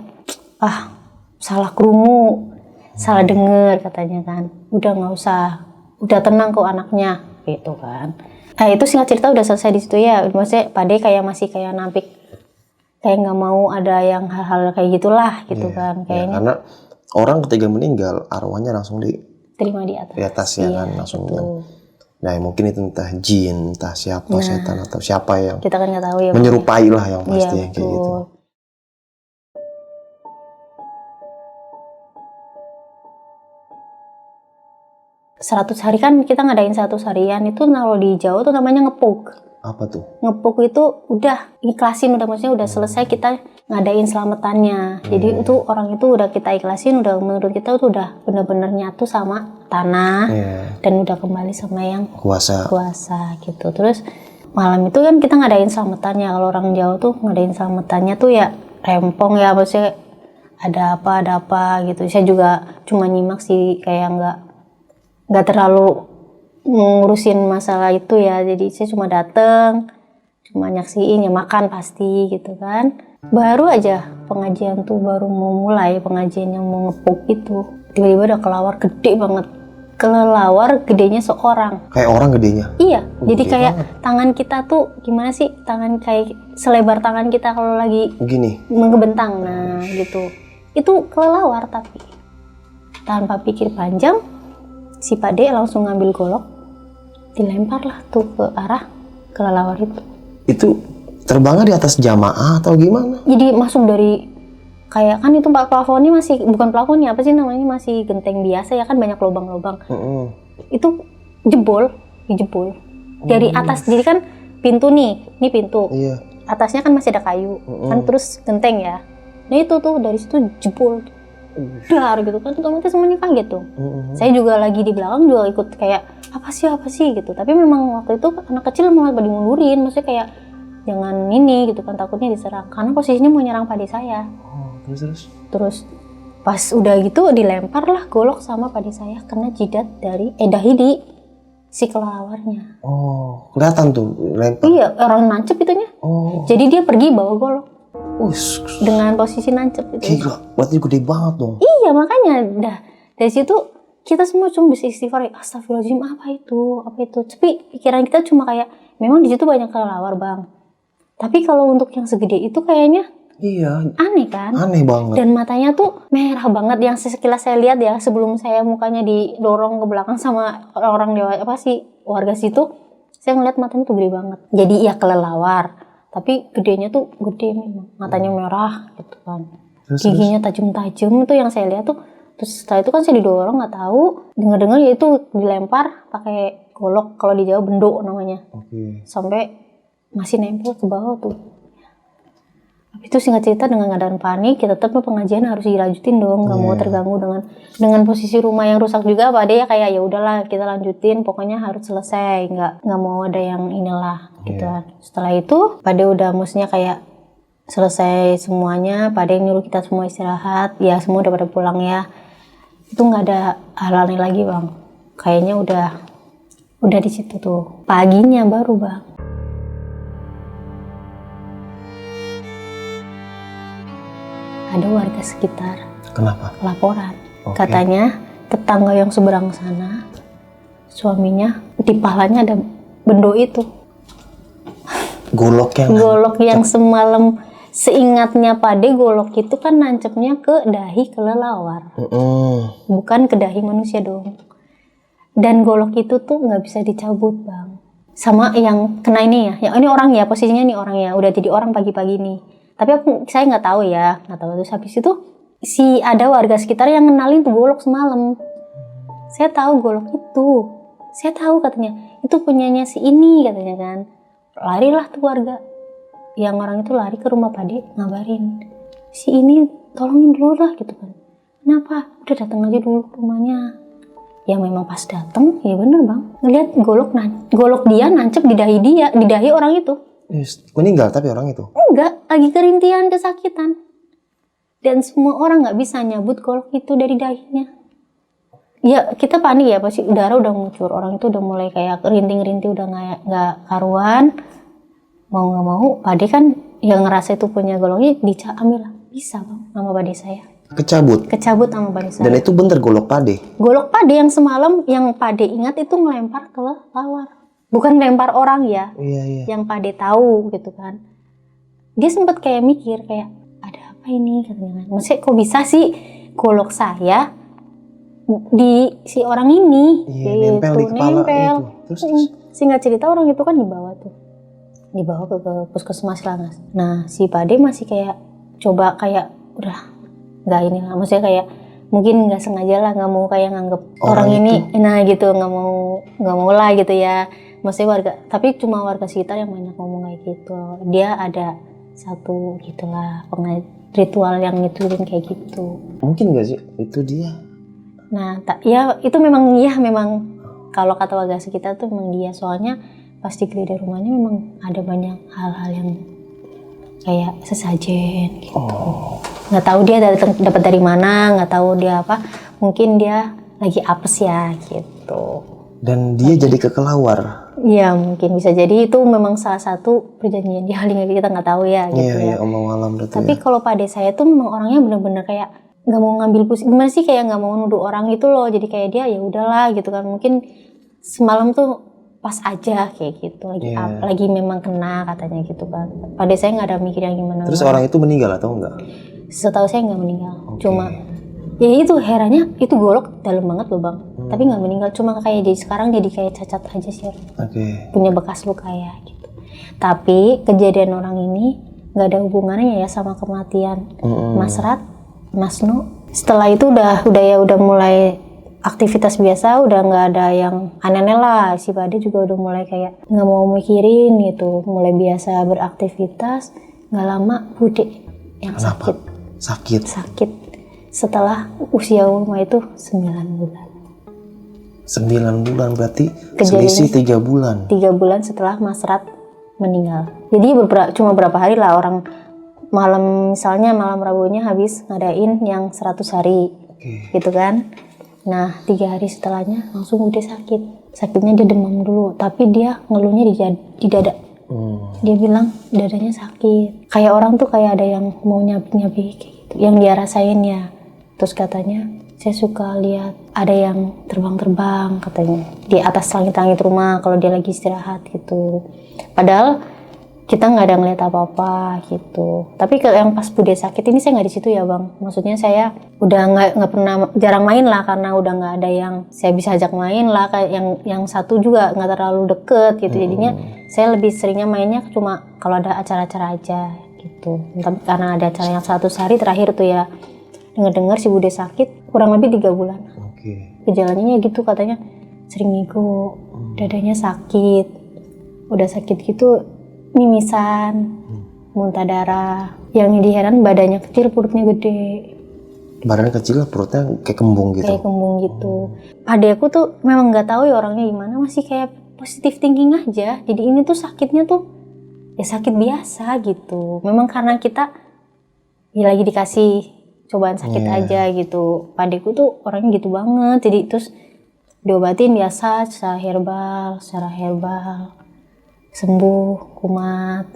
Speaker 1: salah kerungu, salah denger katanya kan. Udah nggak usah, udah tenang kok anaknya gitu kan. Nah itu singkat cerita udah selesai di situ ya. Maksudnya Pak De kayak masih kayak nampik, kayak nggak mau ada yang hal-hal kayak gitulah gitu kan.
Speaker 2: Ya,
Speaker 1: Kayaknya
Speaker 2: karena orang ketika meninggal arwahnya langsung
Speaker 1: terima di atas.
Speaker 2: di atas ya
Speaker 1: Iya,
Speaker 2: kan langsung.
Speaker 1: gitu.
Speaker 2: Nah mungkin itu entah jin, entah siapa setan atau siapa yang
Speaker 1: Kita kan nggak tahu ya. Bang.
Speaker 2: menyerupai lah yang
Speaker 1: Iya
Speaker 2: pasti yang kayak gitu.
Speaker 1: betul. 100 hari kan kita ngadain 100 harian itu kalau di Jawa tuh namanya ngepuk.
Speaker 2: Apa tuh?
Speaker 1: Ngepuk itu udah ikhlasin, udah maksudnya udah selesai kita ngadain selamatannya. Jadi itu orang itu udah kita ikhlasin, udah menurut kita itu udah benar-benar nyatu sama tanah dan udah kembali sama yang
Speaker 2: Kuasa.
Speaker 1: gitu. Terus malam itu kan kita ngadain selamatannya. Kalau orang Jawa tuh ngadain selamatannya tuh ya rempong ya, maksudnya ada apa gitu. Saya juga cuma nyimak sih, kayak nggak terlalu ngurusin masalah itu ya. Jadi saya cuma dateng, cuma nyaksiin ya, makan pasti gitu kan. Baru aja pengajian tuh baru mau mulai, pengajian yang mau ngepuk itu tiba-tiba ada kelawar gede banget. Kelelawar gedenya seorang.
Speaker 2: Kayak orang gedenya.
Speaker 1: Iya, jadi
Speaker 2: gede
Speaker 1: kayak
Speaker 2: banget.
Speaker 1: tangan kita tuh gimana sih, tangan kayak selebar tangan kita kalau lagi
Speaker 2: Begini.
Speaker 1: mengebentang, nah gitu. Itu kelelawar tapi tanpa pikir panjang si Pak De langsung ngambil golok, dilempar lah tuh ke arah kelelawar itu.
Speaker 2: Itu terbangnya di atas jamaah atau gimana?
Speaker 1: Jadi masuk dari kayak kan itu plafonnya masih bukan plafonnya, apa sih namanya, masih genteng biasa ya kan, banyak lubang-lubang. Itu dijebol dari atas. Jadi kan pintu nih, ini pintu.
Speaker 2: Iya.
Speaker 1: Atasnya kan masih ada kayu, kan terus genteng ya. Nah itu tuh dari situ jebol. Dar gitu kan, otomatis semuanya kaget tuh. Saya juga lagi di belakang juga ikut kayak apa sih gitu. Tapi memang waktu itu anak kecil malah pada mundurin, maksudnya kayak jangan ini gitu kan, takutnya diserang karena posisinya mau nyerang padi saya. Terus pas udah gitu dilempar lah golok sama padi saya, kena jidat dari dahi di si kelelawarnya.
Speaker 2: Oh, kelihatan tuh lempar.
Speaker 1: Iya, orang nancep itunya.
Speaker 2: Oh.
Speaker 1: Jadi dia pergi bawa golok
Speaker 2: Us,
Speaker 1: dengan posisi nancep itu.
Speaker 2: gila, berarti gede banget dong.
Speaker 1: Iya, makanya dah dari situ kita semua cuma bisa istighfar, astagfirullahaladzim, apa itu. Tapi pikiran kita cuma kayak, memang di situ banyak kelelawar bang. Tapi kalau untuk yang segede itu kayaknya
Speaker 2: Iya,
Speaker 1: aneh kan?
Speaker 2: aneh banget.
Speaker 1: Dan matanya tuh merah banget, yang sekilas saya lihat ya, sebelum saya mukanya didorong ke belakang sama orang dewasa warga situ, saya ngeliat matanya tuh gede banget. Jadi ya kelelawar, tapi gedenya tuh gede memang, matanya merah gitu kan. Giginya tajam-tajam itu yang saya lihat tuh. Terus setelah itu kan saya didorong, nggak tahu, dengar-dengar ya itu dilempar pakai golok, kalau di Jawa bendok namanya. Sampai masih nempel ke bawah tuh. Tapi itu singkat cerita dengan keadaan panik, ya tetap pengajian harus dilanjutin dong, nggak mau terganggu dengan posisi rumah yang rusak juga. Pak De ya kayak ya udahlah kita lanjutin, pokoknya harus selesai, nggak mau ada yang inilah gitu. Setelah itu Pak De udah maksudnya kayak selesai semuanya, Pak De nyuruh kita semua istirahat, ya semua udah pada pulang ya. Itu nggak ada hal lain lagi bang, kayaknya udah di situ tuh. Paginya baru bang, ada warga sekitar laporan. Katanya tetangga yang seberang sana, suaminya di pahalanya ada bendo itu.
Speaker 2: Golok
Speaker 1: yang semalam seingatnya Pak De, golok itu kan nancepnya ke dahi kelelawar, bukan ke dahi manusia dong. Dan golok itu tuh nggak bisa dicabut bang. Sama yang kena ini ya, yang ini orang ya, posisinya nih orang ya, udah jadi orang pagi-pagi nih. Tapi saya nggak tahu ya, Terus habis itu ada warga sekitar yang ngenalin tuh golok semalam. Saya tahu golok itu, saya tahu katanya itu punyanya si ini katanya kan. Larilah tuh warga yang orang itu lari ke rumah Pade ngabarin, si ini tolongin dulu lah gitu kan. Kenapa? Udah datang aja dulu ke rumahnya. Ya memang pas datang, ya bener bang, ngeliat golok dia nancep di dahi orang itu.
Speaker 2: Yes. Meninggal tapi orang itu?
Speaker 1: Enggak, lagi kerintian kesakitan. Dan semua orang nggak bisa nyabut golok itu dari dahinya. Ya kita panik ya, pasti darah udah ngucur, orang itu udah mulai kayak rinting-rinting, udah nggak karuan. Mau nggak mau, Pade kan yang ngerasa itu punya goloknya, ambil lah. Bisa bang, sama Pade saya. Kecabut sama Pade saya.
Speaker 2: Dan itu bener golok Pade?
Speaker 1: Golok Pade yang semalam, yang Pade ingat itu ngelempar ke lawar. Bukan lempar orang ya,
Speaker 2: Iya.
Speaker 1: yang Pade tahu gitu kan. Dia sempat kayak mikir kayak, ada apa ini katanya. Maksudnya kok bisa sih golok saya di si orang ini?
Speaker 2: Iya, nempel di kepala itu. Terus.
Speaker 1: Singkat cerita orang itu kan dibawa ke puskesmas lah. Nah si Pade masih kayak coba kayak udah nggak ini lah, maksudnya kayak mungkin nggak sengaja lah, nggak mau kayak nganggep orang ini, nah gitu, nggak mau lah gitu ya, maksudnya warga, tapi cuma warga sekitar yang banyak ngomong kayak gitu, dia ada satu gitulah ritual yang ngituin kayak gitu.
Speaker 2: Mungkin nggak sih itu dia?
Speaker 1: Nah ya itu memang kalau kata warga sekitar tuh memang dia, soalnya pas digeledah rumahnya memang ada banyak hal-hal yang kayak sesajen gitu. Nggak tahu dia dapat dari mana, nggak tahu dia apa, mungkin dia lagi apes ya gitu.
Speaker 2: Dan dia jadi kekelawar.
Speaker 1: Iya mungkin bisa jadi itu memang salah satu perjanjian dia, kita nggak tahu ya gitu ya.
Speaker 2: Iya, omong malam berarti.
Speaker 1: Tapi kalau Pade saya tuh memang orangnya benar-benar kayak nggak mau ngambil pusing, gimana sih, kayak nggak mau nuduh orang itu loh, jadi kayak dia ya udahlah gitu kan, mungkin semalam tuh pas aja kayak gitu, lagi memang kena katanya gitu kan. Pade saya nggak ada mikir yang gimana.
Speaker 2: Terus orang itu meninggal atau enggak?
Speaker 1: Setahu saya nggak meninggal, cuma ya itu herannya itu golok dalam banget loh bang, tapi nggak meninggal, cuma kayak jadi sekarang jadi kayak cacat aja sih, punya bekas luka ya gitu. Tapi kejadian orang ini nggak ada hubungannya ya sama kematian Mas Nu. Setelah itu udah mulai aktivitas biasa, udah nggak ada yang aneh-aneh lah. Si Pade juga udah mulai kayak nggak mau mikirin gitu, mulai biasa beraktivitas. Nggak lama Bude yang sakit. Setelah usia Uma itu 9 bulan.
Speaker 2: 9 bulan berarti selisih 3 bulan.
Speaker 1: 3 bulan setelah Mas Rat meninggal. Jadi cuma berapa hari lah, orang malam Rabunya habis ngadain yang 100 hari gitu kan. Nah 3 hari setelahnya langsung udah sakit. Sakitnya dia demam dulu, tapi dia ngeluhnya di dada. Dia bilang dadanya sakit, kayak orang tuh kayak ada yang mau nyabik kayak gitu, yang dia rasain ya. Terus katanya, saya suka lihat ada yang terbang-terbang katanya di atas langit-langit rumah kalau dia lagi istirahat gitu. Padahal kita nggak ada ngeliat apa-apa gitu. Tapi yang pas Bude sakit ini saya nggak di situ ya bang. Maksudnya saya udah nggak pernah, jarang main lah karena udah nggak ada yang saya bisa ajak main lah. Kayak yang satu juga nggak terlalu deket gitu. Jadinya saya lebih seringnya mainnya cuma kalau ada acara-acara aja gitu. Tapi karena ada acara yang 100 hari terakhir tuh ya, dengar si Bude sakit kurang lebih 3 bulan. Gejalanya gitu katanya, sering ngigo, dadanya sakit, udah sakit gitu, mimisan, muntah darah. Yang diheran badannya kecil, perutnya gede.
Speaker 2: Badannya kecil, perutnya kayak kembung gitu.
Speaker 1: Kayak kembung gitu. Adekku tuh memang nggak tahu ya orangnya gimana, masih kayak positive thinking aja. Jadi ini tuh sakitnya tuh ya sakit biasa gitu. Memang karena kita ya lagi dikasih cobaan sakit aja gitu. Adekku tuh orangnya gitu banget. Jadi terus diobatin biasa secara herbal. Sembuh, kumat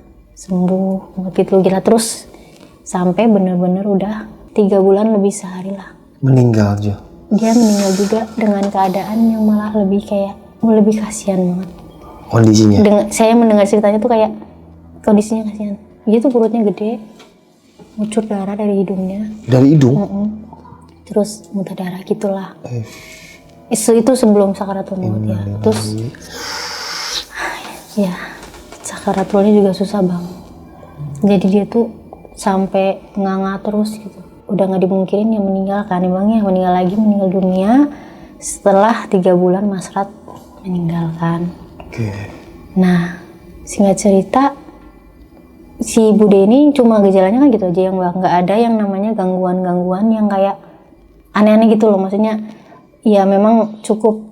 Speaker 1: gitu gila terus sampai bener-bener udah 3 bulan lebih sehari lah.
Speaker 2: Meninggal aja.
Speaker 1: Dia meninggal juga dengan keadaan yang malah lebih kasihan banget.
Speaker 2: Kondisinya?
Speaker 1: Saya mendengar ceritanya tuh kayak kondisinya kasihan. Dia tuh perutnya gede, ngucur darah dari hidungnya.
Speaker 2: Dari hidung?
Speaker 1: Terus muntah darah gitulah. Itu sebelum sakaratul maut ya. Terus ya sakaratul juga susah bang. Jadi dia tuh sampai nganga terus gitu. Udah nggak dimungkirin yang meninggal kan bang ya, meninggal dunia setelah 3 bulan Mas Rat meninggal kan. Nah singkat cerita si Bude ini cuma gejalanya kan gitu aja, yang nggak ada yang namanya gangguan-gangguan yang kayak aneh-aneh gitu loh. Maksudnya ya memang cukup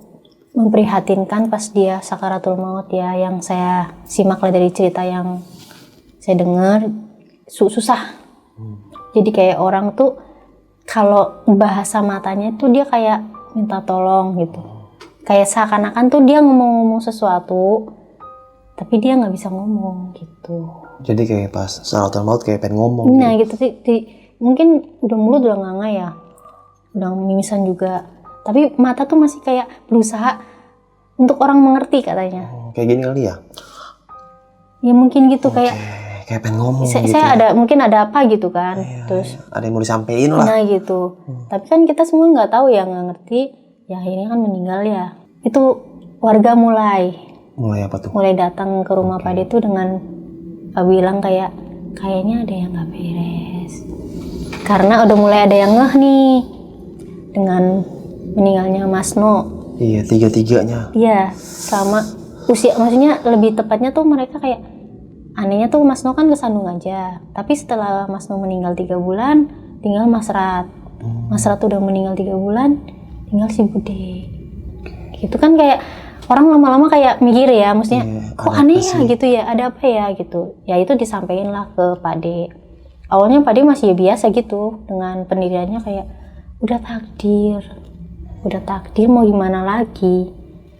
Speaker 1: memprihatinkan pas dia sakaratul maut ya, yang saya simak lah dari cerita yang saya dengar, susah. Jadi kayak orang tuh kalau bahasa matanya tuh dia kayak minta tolong gitu, kayak seakan-akan tuh dia ngomong-ngomong sesuatu tapi dia nggak bisa ngomong gitu.
Speaker 2: Jadi kayak pas sakaratul maut kayak pengen ngomong
Speaker 1: Nah gitu, mungkin udah mulut udah nganga ya, udah mimisan juga, tapi mata tuh masih kayak berusaha untuk orang mengerti katanya.
Speaker 2: Kayak gini kali ya?
Speaker 1: Ya mungkin gitu, kayak
Speaker 2: pengen ngomong gitu.
Speaker 1: saya ada mungkin ada apa gitu kan. Terus
Speaker 2: Ada yang mau disampaikan lah.
Speaker 1: nah gitu. Tapi kan kita semua nggak tahu ya, nggak ngerti. Ya akhirnya kan meninggal ya. Itu warga mulai
Speaker 2: Mulai apa tuh?
Speaker 1: datang ke rumah Pak D itu dengan bilang kayaknya ada yang nggak beres. Karena udah mulai ada yang ngeh nih dengan meninggalnya Mas No.
Speaker 2: Iya, tiga-tiganya.
Speaker 1: Iya, sama usia, maksudnya lebih tepatnya tuh mereka kayak anehnya tuh Mas No kan ke Sandung aja, tapi setelah Mas No meninggal 3 bulan tinggal Mas Rat. Mas Rat udah meninggal 3 bulan tinggal si Bude. Gitu kan, kayak orang lama-lama kayak mikir ya, maksudnya kok aneh ya gitu ya, ada apa ya gitu. Ya itu disampaikan lah ke Pak D. Awalnya Pak D masih biasa gitu dengan pendiriannya, kayak udah takdir mau gimana lagi.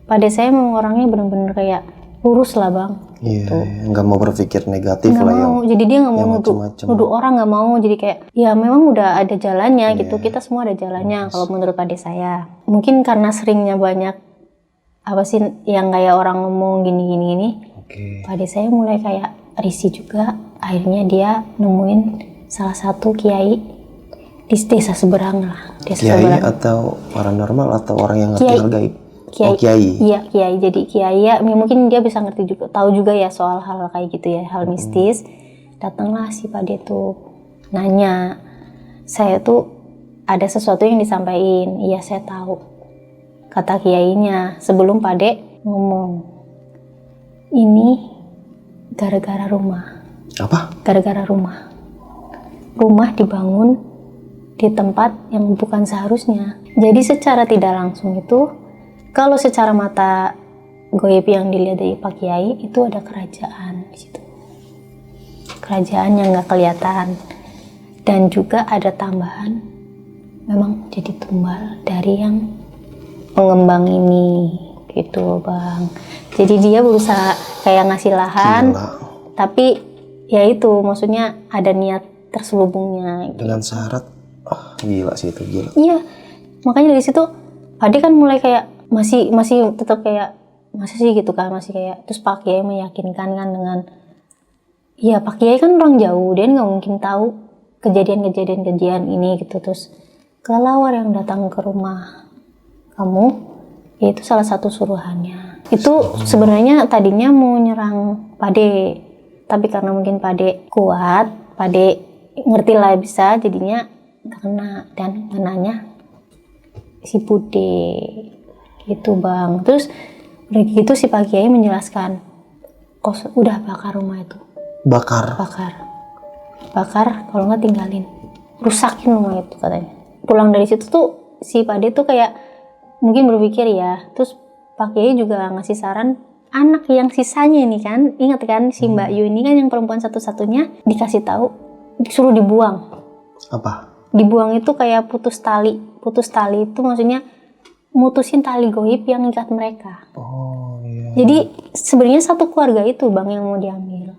Speaker 1: Pak D saya memang orangnya bener-bener kayak lurus lah bang.
Speaker 2: Iya, nggak mau berpikir negatif
Speaker 1: Nggak
Speaker 2: lah
Speaker 1: mau,
Speaker 2: yang
Speaker 1: jadi dia nggak mau
Speaker 2: yang
Speaker 1: nuduh
Speaker 2: macem-macem.
Speaker 1: orang, nggak mau. Jadi kayak ya memang udah ada jalannya gitu, kita semua ada jalannya. Kalau menurut Pak D saya, mungkin karena seringnya banyak apa sih yang kayak orang ngomong gini. Pak D saya mulai kayak risih juga. Akhirnya dia nemuin salah satu kiai di desa seberang lah.
Speaker 2: Kiai atau paranormal atau orang yang ngerti hal gaib?
Speaker 1: Kiai. Iya, kiai. Jadi kiai ya, mungkin dia bisa ngerti juga, tahu juga ya soal hal kayak gitu ya, hal mistis. Datanglah si Pak D tuh nanya, saya tuh ada sesuatu yang disampaikan. Iya saya tahu, kata kiainya sebelum Pak D ngomong. Ini gara-gara rumah.
Speaker 2: Apa?
Speaker 1: Gara-gara rumah. Rumah dibangun di tempat yang bukan seharusnya. Jadi secara tidak langsung itu, kalau secara mata goib yang dilihat dari Pak Kiai itu ada kerajaan di situ. Kerajaan yang nggak kelihatan, dan juga ada tambahan, memang jadi tumbal dari yang pengembang ini, gitu bang. Jadi dia berusaha kayak ngasih lahan, tapi ya itu maksudnya ada niat terselubungnya.
Speaker 2: Dengan syarat, gila sih itu, gila.
Speaker 1: Iya, makanya dari situ Pak D kan mulai kayak masih tetap kayak masa sih gitu kan, masih kayak. Terus Pak Kiai meyakinkan kan dengan, ya Pak Kiai kan orang jauh, dia nggak mungkin tahu kejadian ini gitu. Terus kelelawar yang datang ke rumah kamu, yaitu salah satu suruhannya. Itu sebenarnya tadinya mau nyerang Pak D, tapi karena mungkin Pak D kuat, Pak D ngerti lah bisa, jadinya nggak kena, dan kenanya si Bude gitu bang. Terus udah gitu si Pak Kiai menjelaskan, kok udah bakar rumah itu. Bakar, kalau nggak tinggalin, rusakin rumah itu katanya. Pulang dari situ tuh si Pak D tuh kayak mungkin berpikir ya. Terus Pak Kiai juga ngasih saran, anak yang sisanya ini kan, ingat kan si Mbak Yu ini kan yang perempuan satu-satunya, dikasih tahu disuruh dibuang.
Speaker 2: Apa?
Speaker 1: Dibuang itu kayak putus tali itu maksudnya mutusin tali goib yang ikat mereka.
Speaker 2: Oh iya.
Speaker 1: Jadi sebenarnya satu keluarga itu bang yang mau diambil.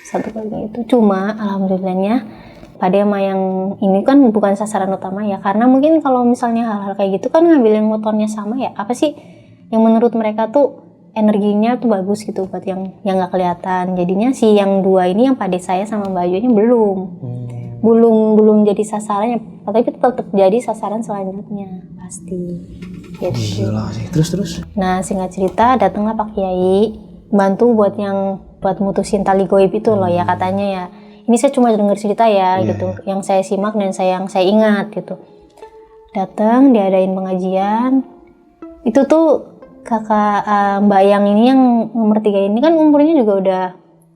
Speaker 1: Satu keluarga itu. Cuma alhamdulillahnya pada yang ini kan bukan sasaran utama ya, karena mungkin kalau misalnya hal-hal kayak gitu kan ngambil yang motornya sama ya, apa sih yang menurut mereka tuh energinya tuh bagus gitu buat yang nggak kelihatan. Jadinya si yang dua ini, yang Pak D saya sama Mbak Ayu ini belum jadi sasarannya, tapi tetap jadi sasaran selanjutnya pasti. Gitu.
Speaker 2: Gila sih. Terus.
Speaker 1: Nah singkat cerita, datanglah Pak Kiai bantu buat mutusin tali goib itu loh ya katanya ya. Ini saya cuma dengar cerita ya gitu, yang saya simak dan yang saya ingat gitu. Datang, diadain pengajian. Itu tuh kakak Mbak Yang ini yang nomor 3 ini kan umurnya juga udah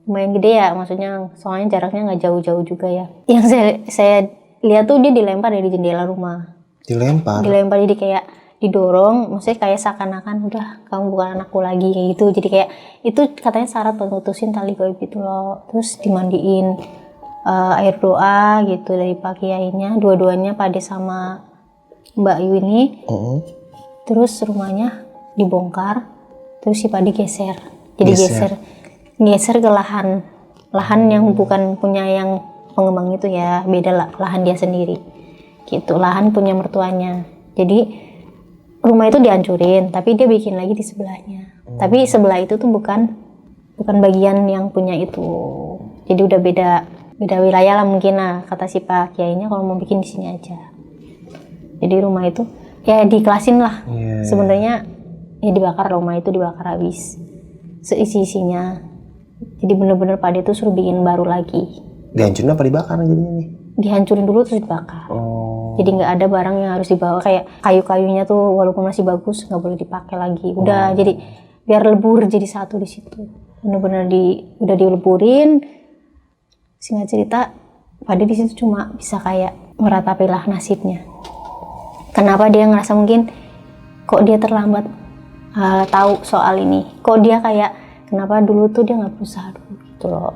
Speaker 1: lumayan gede ya, maksudnya soalnya jaraknya nggak jauh-jauh juga ya. Yang saya lihat tuh dia dilempar dari jendela rumah.
Speaker 2: Dilempar.
Speaker 1: Jadi kayak didorong, maksudnya kayak seakan-akan udah kamu bukan anakku lagi kayak gitu. Jadi kayak itu katanya syarat putusin tali goib itu loh. Terus dimandiin air doa gitu dari Pak Kiainya, dua-duanya Pak De sama Mbak Yu ini. Terus rumahnya dibongkar, terus si Pak De geser. Jadi geser ke lahan yang bukan punya yang pengembang itu ya, beda lah, lahan dia sendiri gitu, lahan punya mertuanya. Jadi rumah itu dihancurin tapi dia bikin lagi di sebelahnya. Tapi sebelah itu tuh bukan bagian yang punya itu, jadi udah beda wilayah lah mungkin lah, kata si Pak Kiainya kalau mau bikin di sini aja. Jadi rumah itu ya dikelasin lah. Sebenarnya ya dibakar, rumah itu dibakar habis seisi-isinya. Jadi bener-bener Pak De tuh suruh bikin baru lagi.
Speaker 2: Dihancurin apa dibakar jadinya nih?
Speaker 1: Dihancurin dulu terus dibakar. Jadi nggak ada barang yang harus dibawa, kayak kayu-kayunya tuh walaupun masih bagus nggak boleh dipakai lagi. Udah jadi biar lebur jadi satu di situ. Bener-bener udah dileburin. Singkat cerita, Pak De di situ cuma bisa kayak meratapilah nasibnya. Kenapa dia ngerasa mungkin kok dia terlambat tahu soal ini. Kok dia kayak kenapa dulu tuh dia nggak berusaha dulu gitu loh.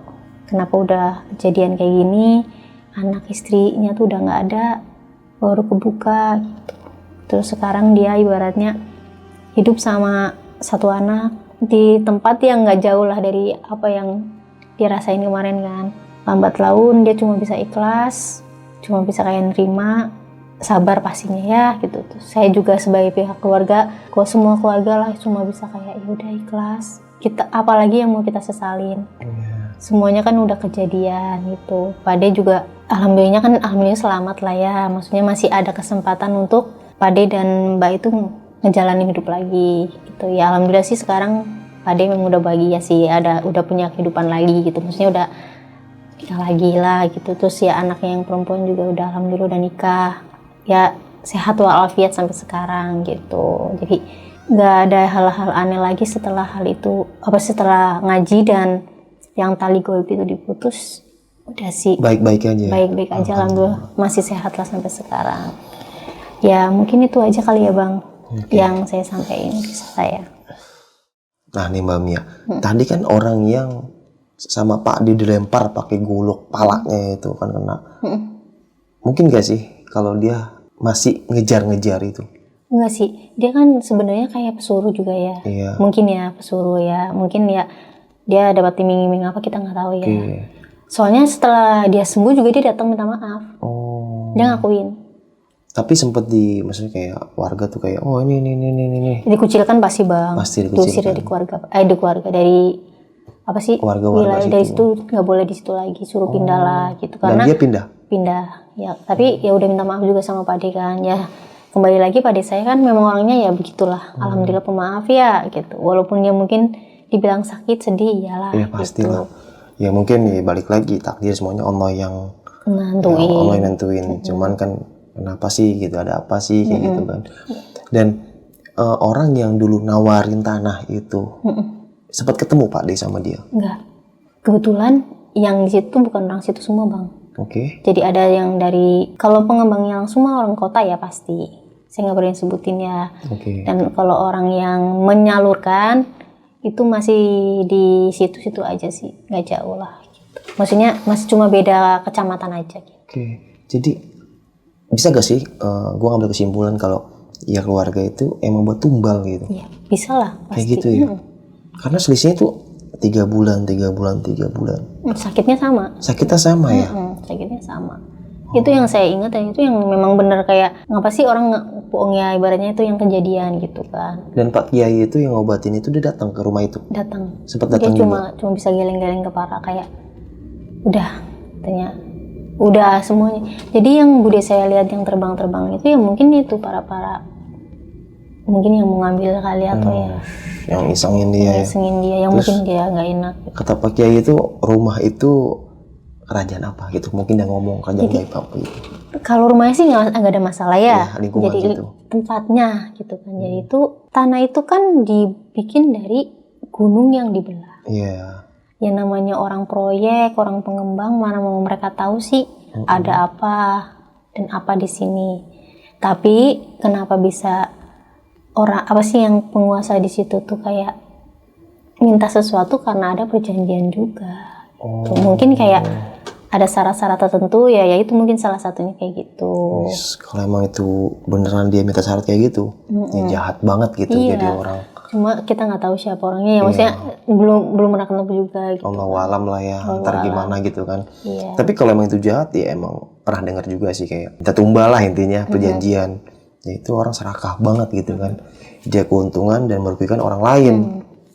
Speaker 1: Kenapa udah kejadian kayak gini, anak istrinya tuh udah nggak ada, baru kebuka gitu. Terus sekarang dia ibaratnya hidup sama satu anak di tempat yang nggak jauh lah dari apa yang dia rasain kemarin kan. Lambat laun dia cuma bisa ikhlas, cuma bisa kayak nerima, sabar pastinya ya gitu. Terus saya juga sebagai pihak keluarga, kok semua keluarga lah cuma bisa kayak ya udah ikhlas. Kita apalagi yang mau kita sesalin. Semuanya kan udah kejadian gitu. Pak De juga alhamdulillah selamat lah ya. Maksudnya masih ada kesempatan untuk Pak De dan Mbak itu ngejalanin hidup lagi gitu. Ya alhamdulillah sih sekarang Pak De memang udah bahagia sih, udah punya kehidupan lagi gitu. Maksudnya udah nikah lagi lah gitu. Terus ya anaknya yang perempuan juga udah alhamdulillah udah nikah. Ya sehat walafiat sampai sekarang gitu. Jadi nggak ada hal-hal aneh lagi setelah hal itu, setelah ngaji dan yang tali goib itu diputus. Udah sih
Speaker 2: baik-baik aja.
Speaker 1: Alhamdulillah masih sehat lah sampai sekarang. Ya mungkin itu aja kali ya Bang, yang saya sampaikan kisah saya.
Speaker 2: Nah nih Mbak Mia, tadi kan orang yang sama Pak De dilempar pakai golok palanya itu kan kena. Mungkin gak sih kalau dia masih ngejar-ngejar itu?
Speaker 1: Enggak sih, dia kan sebenarnya kayak pesuruh juga ya. Mungkin ya pesuruh ya, mungkin ya dia dapat iming-iming apa kita nggak tahu ya. Soalnya setelah dia sembuh juga dia datang minta maaf. Dia ngakuin.
Speaker 2: Tapi sempat maksudnya kayak warga tuh kayak ini.
Speaker 1: Dikucilkan pasti Bang.
Speaker 2: Pasti
Speaker 1: diusir dari keluarga, dari apa sih?
Speaker 2: Warga-warga
Speaker 1: wilayah dari situ nggak boleh di situ lagi, suruh pindah lah gitu. Karena
Speaker 2: dan dia pindah
Speaker 1: ya. Tapi ya udah minta maaf juga sama Pak De kan ya. Kembali lagi Pak De saya kan memang orangnya ya begitulah. Alhamdulillah pemaaf ya gitu. Walaupun dia mungkin dibilang sakit, sedih, iyalah.
Speaker 2: Ya pastilah. Gitu. Ya mungkin ya balik lagi takdir semuanya Allah yang nentuin. Cuman kan kenapa sih gitu, ada apa sih kayak gitu kan. Dan orang yang dulu nawarin tanah itu sempat ketemu Pak De sama dia?
Speaker 1: Enggak. Kebetulan yang di situ bukan orang situ semua Bang. Jadi ada yang dari, kalau pengembangnya langsung mah orang kota ya pasti. Saya nggak berani sebutin ya. Dan kalau orang yang menyalurkan itu masih di situ-situ aja sih, nggak jauh lah gitu. Maksudnya masih cuma beda kecamatan aja gitu.
Speaker 2: Jadi bisa gak sih gue ngambil kesimpulan kalau ya keluarga itu emang buat tumbal gitu? Iya,
Speaker 1: bisa lah pasti.
Speaker 2: Kayak gitu ya. Karena selisihnya tuh 3 bulan. Sakitnya sama ya?
Speaker 1: Sakitnya sama. Itu yang saya ingat ya, itu yang memang benar kayak ngapa sih orang bohong ya, ibaratnya itu yang kejadian gitu kan.
Speaker 2: Dan Pak Kiai itu yang ngobatin itu dia datang ke rumah itu?
Speaker 1: Datang.
Speaker 2: Sempat datang
Speaker 1: juga? Dia cuma bisa geleng-geleng kepala kayak udah katanya udah semuanya. Jadi yang bude saya lihat yang terbang-terbang itu ya mungkin itu para mungkin yang mau ngambil kali atau ya
Speaker 2: yang isengin dia
Speaker 1: yang terus, mungkin dia nggak enak.
Speaker 2: Kata Pak Kiai itu rumah itu kerajaan apa gitu, mungkin yang ngomong kerajaan gaib apa gitu.
Speaker 1: Kalau rumahnya sih nggak ada masalah ya, jadi
Speaker 2: gitu.
Speaker 1: Tempatnya gitu kan. Jadi itu tanah itu kan dibikin dari gunung yang dibelah. Ya namanya orang proyek, orang pengembang, mana mau mereka tahu sih ada apa dan apa di sini. Tapi kenapa bisa orang apa sih yang penguasa di situ tuh kayak minta sesuatu karena ada perjanjian juga. Tuh, mungkin kayak ada syarat-syarat tertentu ya itu mungkin salah satunya kayak gitu.
Speaker 2: Kalau emang itu beneran dia minta syarat kayak gitu, ya jahat banget gitu
Speaker 1: Iya.
Speaker 2: jadi orang.
Speaker 1: Cuma kita nggak tahu siapa orangnya ya, maksudnya belum pernah ketemu juga gitu.
Speaker 2: Allah alam lah ya, ntar gimana gitu kan.
Speaker 1: Iya.
Speaker 2: Tapi kalau emang itu jahat ya emang pernah dengar juga sih kayak minta tumbal lah intinya perjanjian. Ya itu orang serakah banget gitu kan. Dia keuntungan dan merugikan orang lain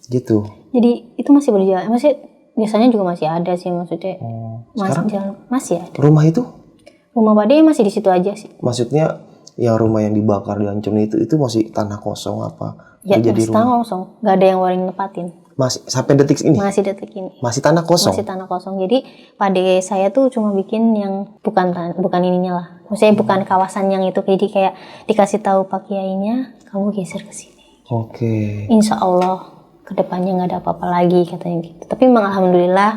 Speaker 2: gitu.
Speaker 1: Jadi itu masih berjalan, masih biasanya juga masih ada sih maksudnya. Masih ada.
Speaker 2: Rumah itu
Speaker 1: Rumah Pak D masih di situ aja sih.
Speaker 2: maksudnya yang rumah yang dibakar dihancurin itu masih tanah kosong apa?
Speaker 1: Ya
Speaker 2: Jadi
Speaker 1: masih tanah kosong, nggak ada yang waring nepatin.
Speaker 2: masih sampai detik ini
Speaker 1: Masih detik ini.
Speaker 2: masih tanah kosong.
Speaker 1: Masih tanah kosong. Jadi Pak D saya tuh cuma bikin yang bukan ininya lah. Maksudnya bukan kawasan yang itu. Jadi kayak dikasih tahu Pak Kiainya, kamu geser ke sini.
Speaker 2: Oke.
Speaker 1: Insya Allah kedepannya nggak ada apa-apa lagi katanya gitu. Tapi memang alhamdulillah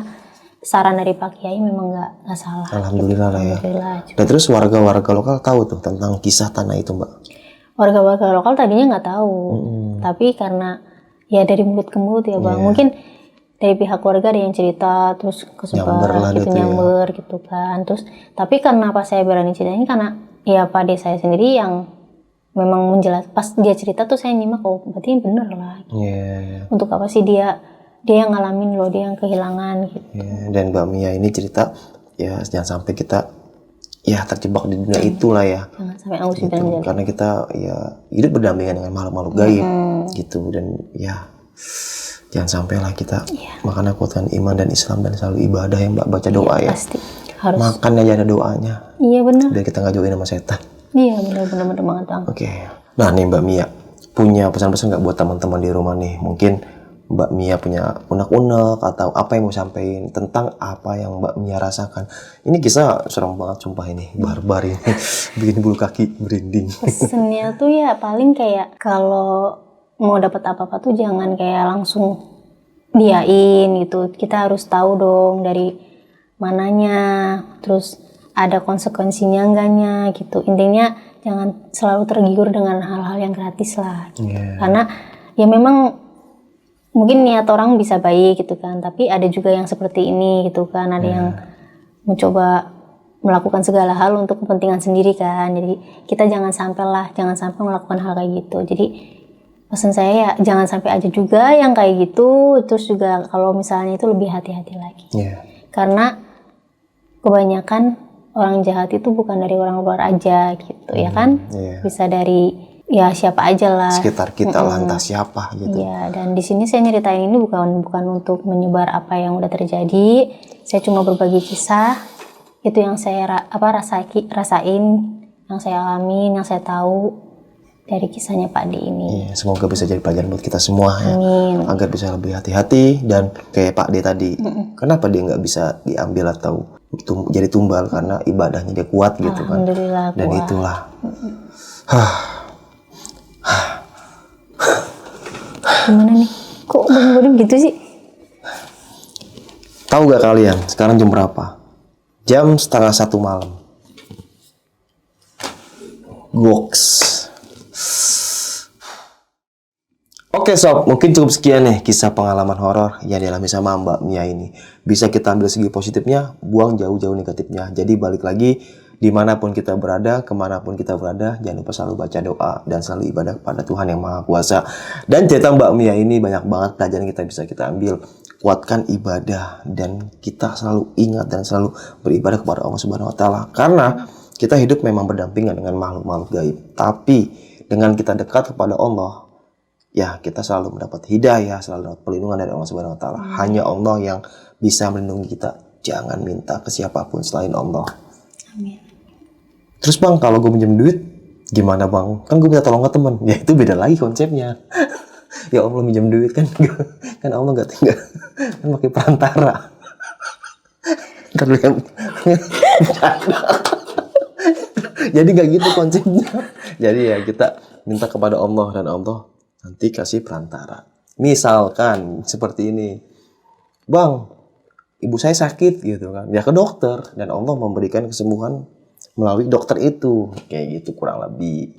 Speaker 1: saran dari Pak Kiai memang nggak salah.
Speaker 2: Alhamdulillah lah ya.
Speaker 1: Alhamdulillah.
Speaker 2: Dan terus warga-warga lokal tahu tuh tentang kisah tanah itu, Mbak.
Speaker 1: Warga-warga lokal tadinya nggak tahu, tapi karena ya dari mulut ke mulut ya bang, mungkin dari pihak keluarga ada yang cerita, terus
Speaker 2: Nyamber lah
Speaker 1: kesebar gitu
Speaker 2: gitu ya.
Speaker 1: nyamber gitu kan, terus tapi karena pas saya berani ceritanya karena ya Pak De saya sendiri yang memang menjelas, pas dia cerita tuh saya nyimak, oh berarti bener lah.
Speaker 2: Iya.
Speaker 1: Untuk apa sih dia yang ngalamin loh, dia yang kehilangan gitu.
Speaker 2: Ya, dan Mbak Mia ini cerita ya jangan sampai kita ya terjebak di dunia itulah ya.
Speaker 1: Jangan sampai angus
Speaker 2: Gitu. Karena kita ya hidup berdampingan dengan makhluk-makhluk gaib gitu, dan ya jangan sampai lah kita makanya kuatkan iman dan Islam dan selalu ibadah ya Mbak, baca doa ya.
Speaker 1: Pasti harus.
Speaker 2: Makan aja ada doanya
Speaker 1: Iya benar.
Speaker 2: biar kita nggak jauhin sama setan.
Speaker 1: Iya benar banget bang.
Speaker 2: Oke. Nah nih Mbak Mia punya pesan-pesan nggak buat teman-teman di rumah nih? Mungkin Mbak Mia punya unek-unek atau apa yang mau sampaikan tentang apa yang Mbak Mia rasakan. Ini kisah serem banget sumpah ini, barbar ini. Bikin bulu kaki merinding.
Speaker 1: Pesennya tuh ya paling kayak kalau mau dapat apa-apa tuh jangan kayak langsung diain gitu. Kita harus tahu dong dari mananya, terus ada konsekuensinya enggaknya gitu. Intinya jangan selalu tergiur dengan hal-hal yang gratis lah. Gitu.
Speaker 2: Yeah.
Speaker 1: Karena ya memang mungkin niat orang bisa baik gitu kan, tapi ada juga yang seperti ini gitu kan, ada yang mencoba melakukan segala hal untuk kepentingan sendiri kan. Jadi kita jangan sampai melakukan hal kayak gitu. Jadi pesan saya ya jangan sampai aja juga yang kayak gitu. Terus juga kalau misalnya itu lebih hati-hati lagi.
Speaker 2: Yeah.
Speaker 1: Karena kebanyakan orang jahat itu bukan dari orang luar aja gitu ya kan.
Speaker 2: Yeah.
Speaker 1: Bisa dari ya siapa aja lah.
Speaker 2: Sekitar kita lantas siapa gitu.
Speaker 1: Iya, dan di sini saya nyeritain ini bukan untuk menyebar apa yang udah terjadi. Saya cuma berbagi kisah. Itu yang saya rasain, yang saya alamin, yang saya tahu dari kisahnya Pak D ini.
Speaker 2: Iya, semoga bisa jadi pelajaran buat kita semua ya.
Speaker 1: Amin.
Speaker 2: Agar bisa lebih hati-hati dan kayak Pak D tadi. Kenapa dia nggak bisa diambil atau jadi tumbal? Karena ibadahnya dia kuat gitu kan.
Speaker 1: Alhamdulillah
Speaker 2: Dan
Speaker 1: kuat.
Speaker 2: itulah.
Speaker 1: Gimana nih? Kok bang gitu sih?
Speaker 2: Tahu gak kalian sekarang jam berapa? Jam 12:30 malam. Goks. Oke sob, mungkin cukup sekian nih kisah pengalaman horor yang dialami sama Mbak Mia ini. Bisa kita ambil segi positifnya, buang jauh-jauh negatifnya. Jadi balik lagi, dimanapun kita berada, kemanapun kita berada, jangan lupa selalu baca doa dan selalu ibadah kepada Tuhan yang Maha Kuasa. Dan cerita Mbak Mia ini banyak banget pelajaran yang kita ambil. Kuatkan ibadah dan kita selalu ingat dan selalu beribadah kepada Allah Subhanahu Wa Taala. Karena kita hidup memang berdampingan dengan makhluk-makhluk gaib. Tapi dengan kita dekat kepada Allah, ya kita selalu mendapat hidayah, selalu mendapat perlindungan dari Allah Subhanahu Wa Taala. Hanya Allah yang bisa melindungi kita. Jangan minta ke siapapun selain Allah.
Speaker 1: Amin.
Speaker 2: Terus bang, kalau gue pinjam duit, gimana bang? Kan gue minta tolong ke temen. Ya itu beda lagi konsepnya. Ya Allah minjam duit kan Allah nggak tinggal kan pakai perantara. Ntar yang jadi nggak gitu konsepnya. Jadi ya kita minta kepada Allah dan Allah nanti kasih perantara. Misalkan seperti ini, bang, ibu saya sakit gitu kan, ya ke dokter dan Allah memberikan kesembuhan melalui dokter itu, kayak gitu kurang lebih.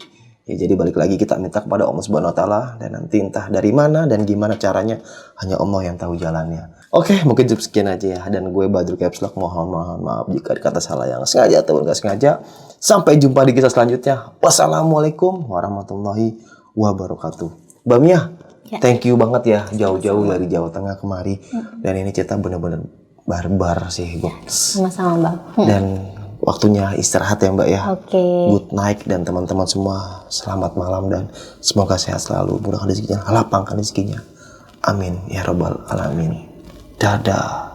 Speaker 2: Ya, jadi balik lagi kita minta kepada Allah Subhanahu Wa Taala dan nanti entah dari mana dan gimana caranya hanya Allah yang tahu jalannya. Oke, mungkin cukup sekian aja ya. Dan gue Badrul Caps Lock mohon maaf jika ada kata salah yang sengaja atau nggak sengaja. Sampai jumpa di kisah selanjutnya. Wassalamualaikum warahmatullahi wabarakatuh. Mbak Mia, thank you banget ya jauh-jauh dari Jawa Tengah kemari. Dan ini cerita bener-bener barbar sih, Box.
Speaker 1: Sama-sama Bang.
Speaker 2: Dan waktunya istirahat ya Mbak ya.
Speaker 1: Oke.
Speaker 2: Good night dan teman-teman semua selamat malam dan semoga sehat selalu, mudahkan rezekinya, lapangkan rezekinya. Amin ya rabbal alamin. Dadah.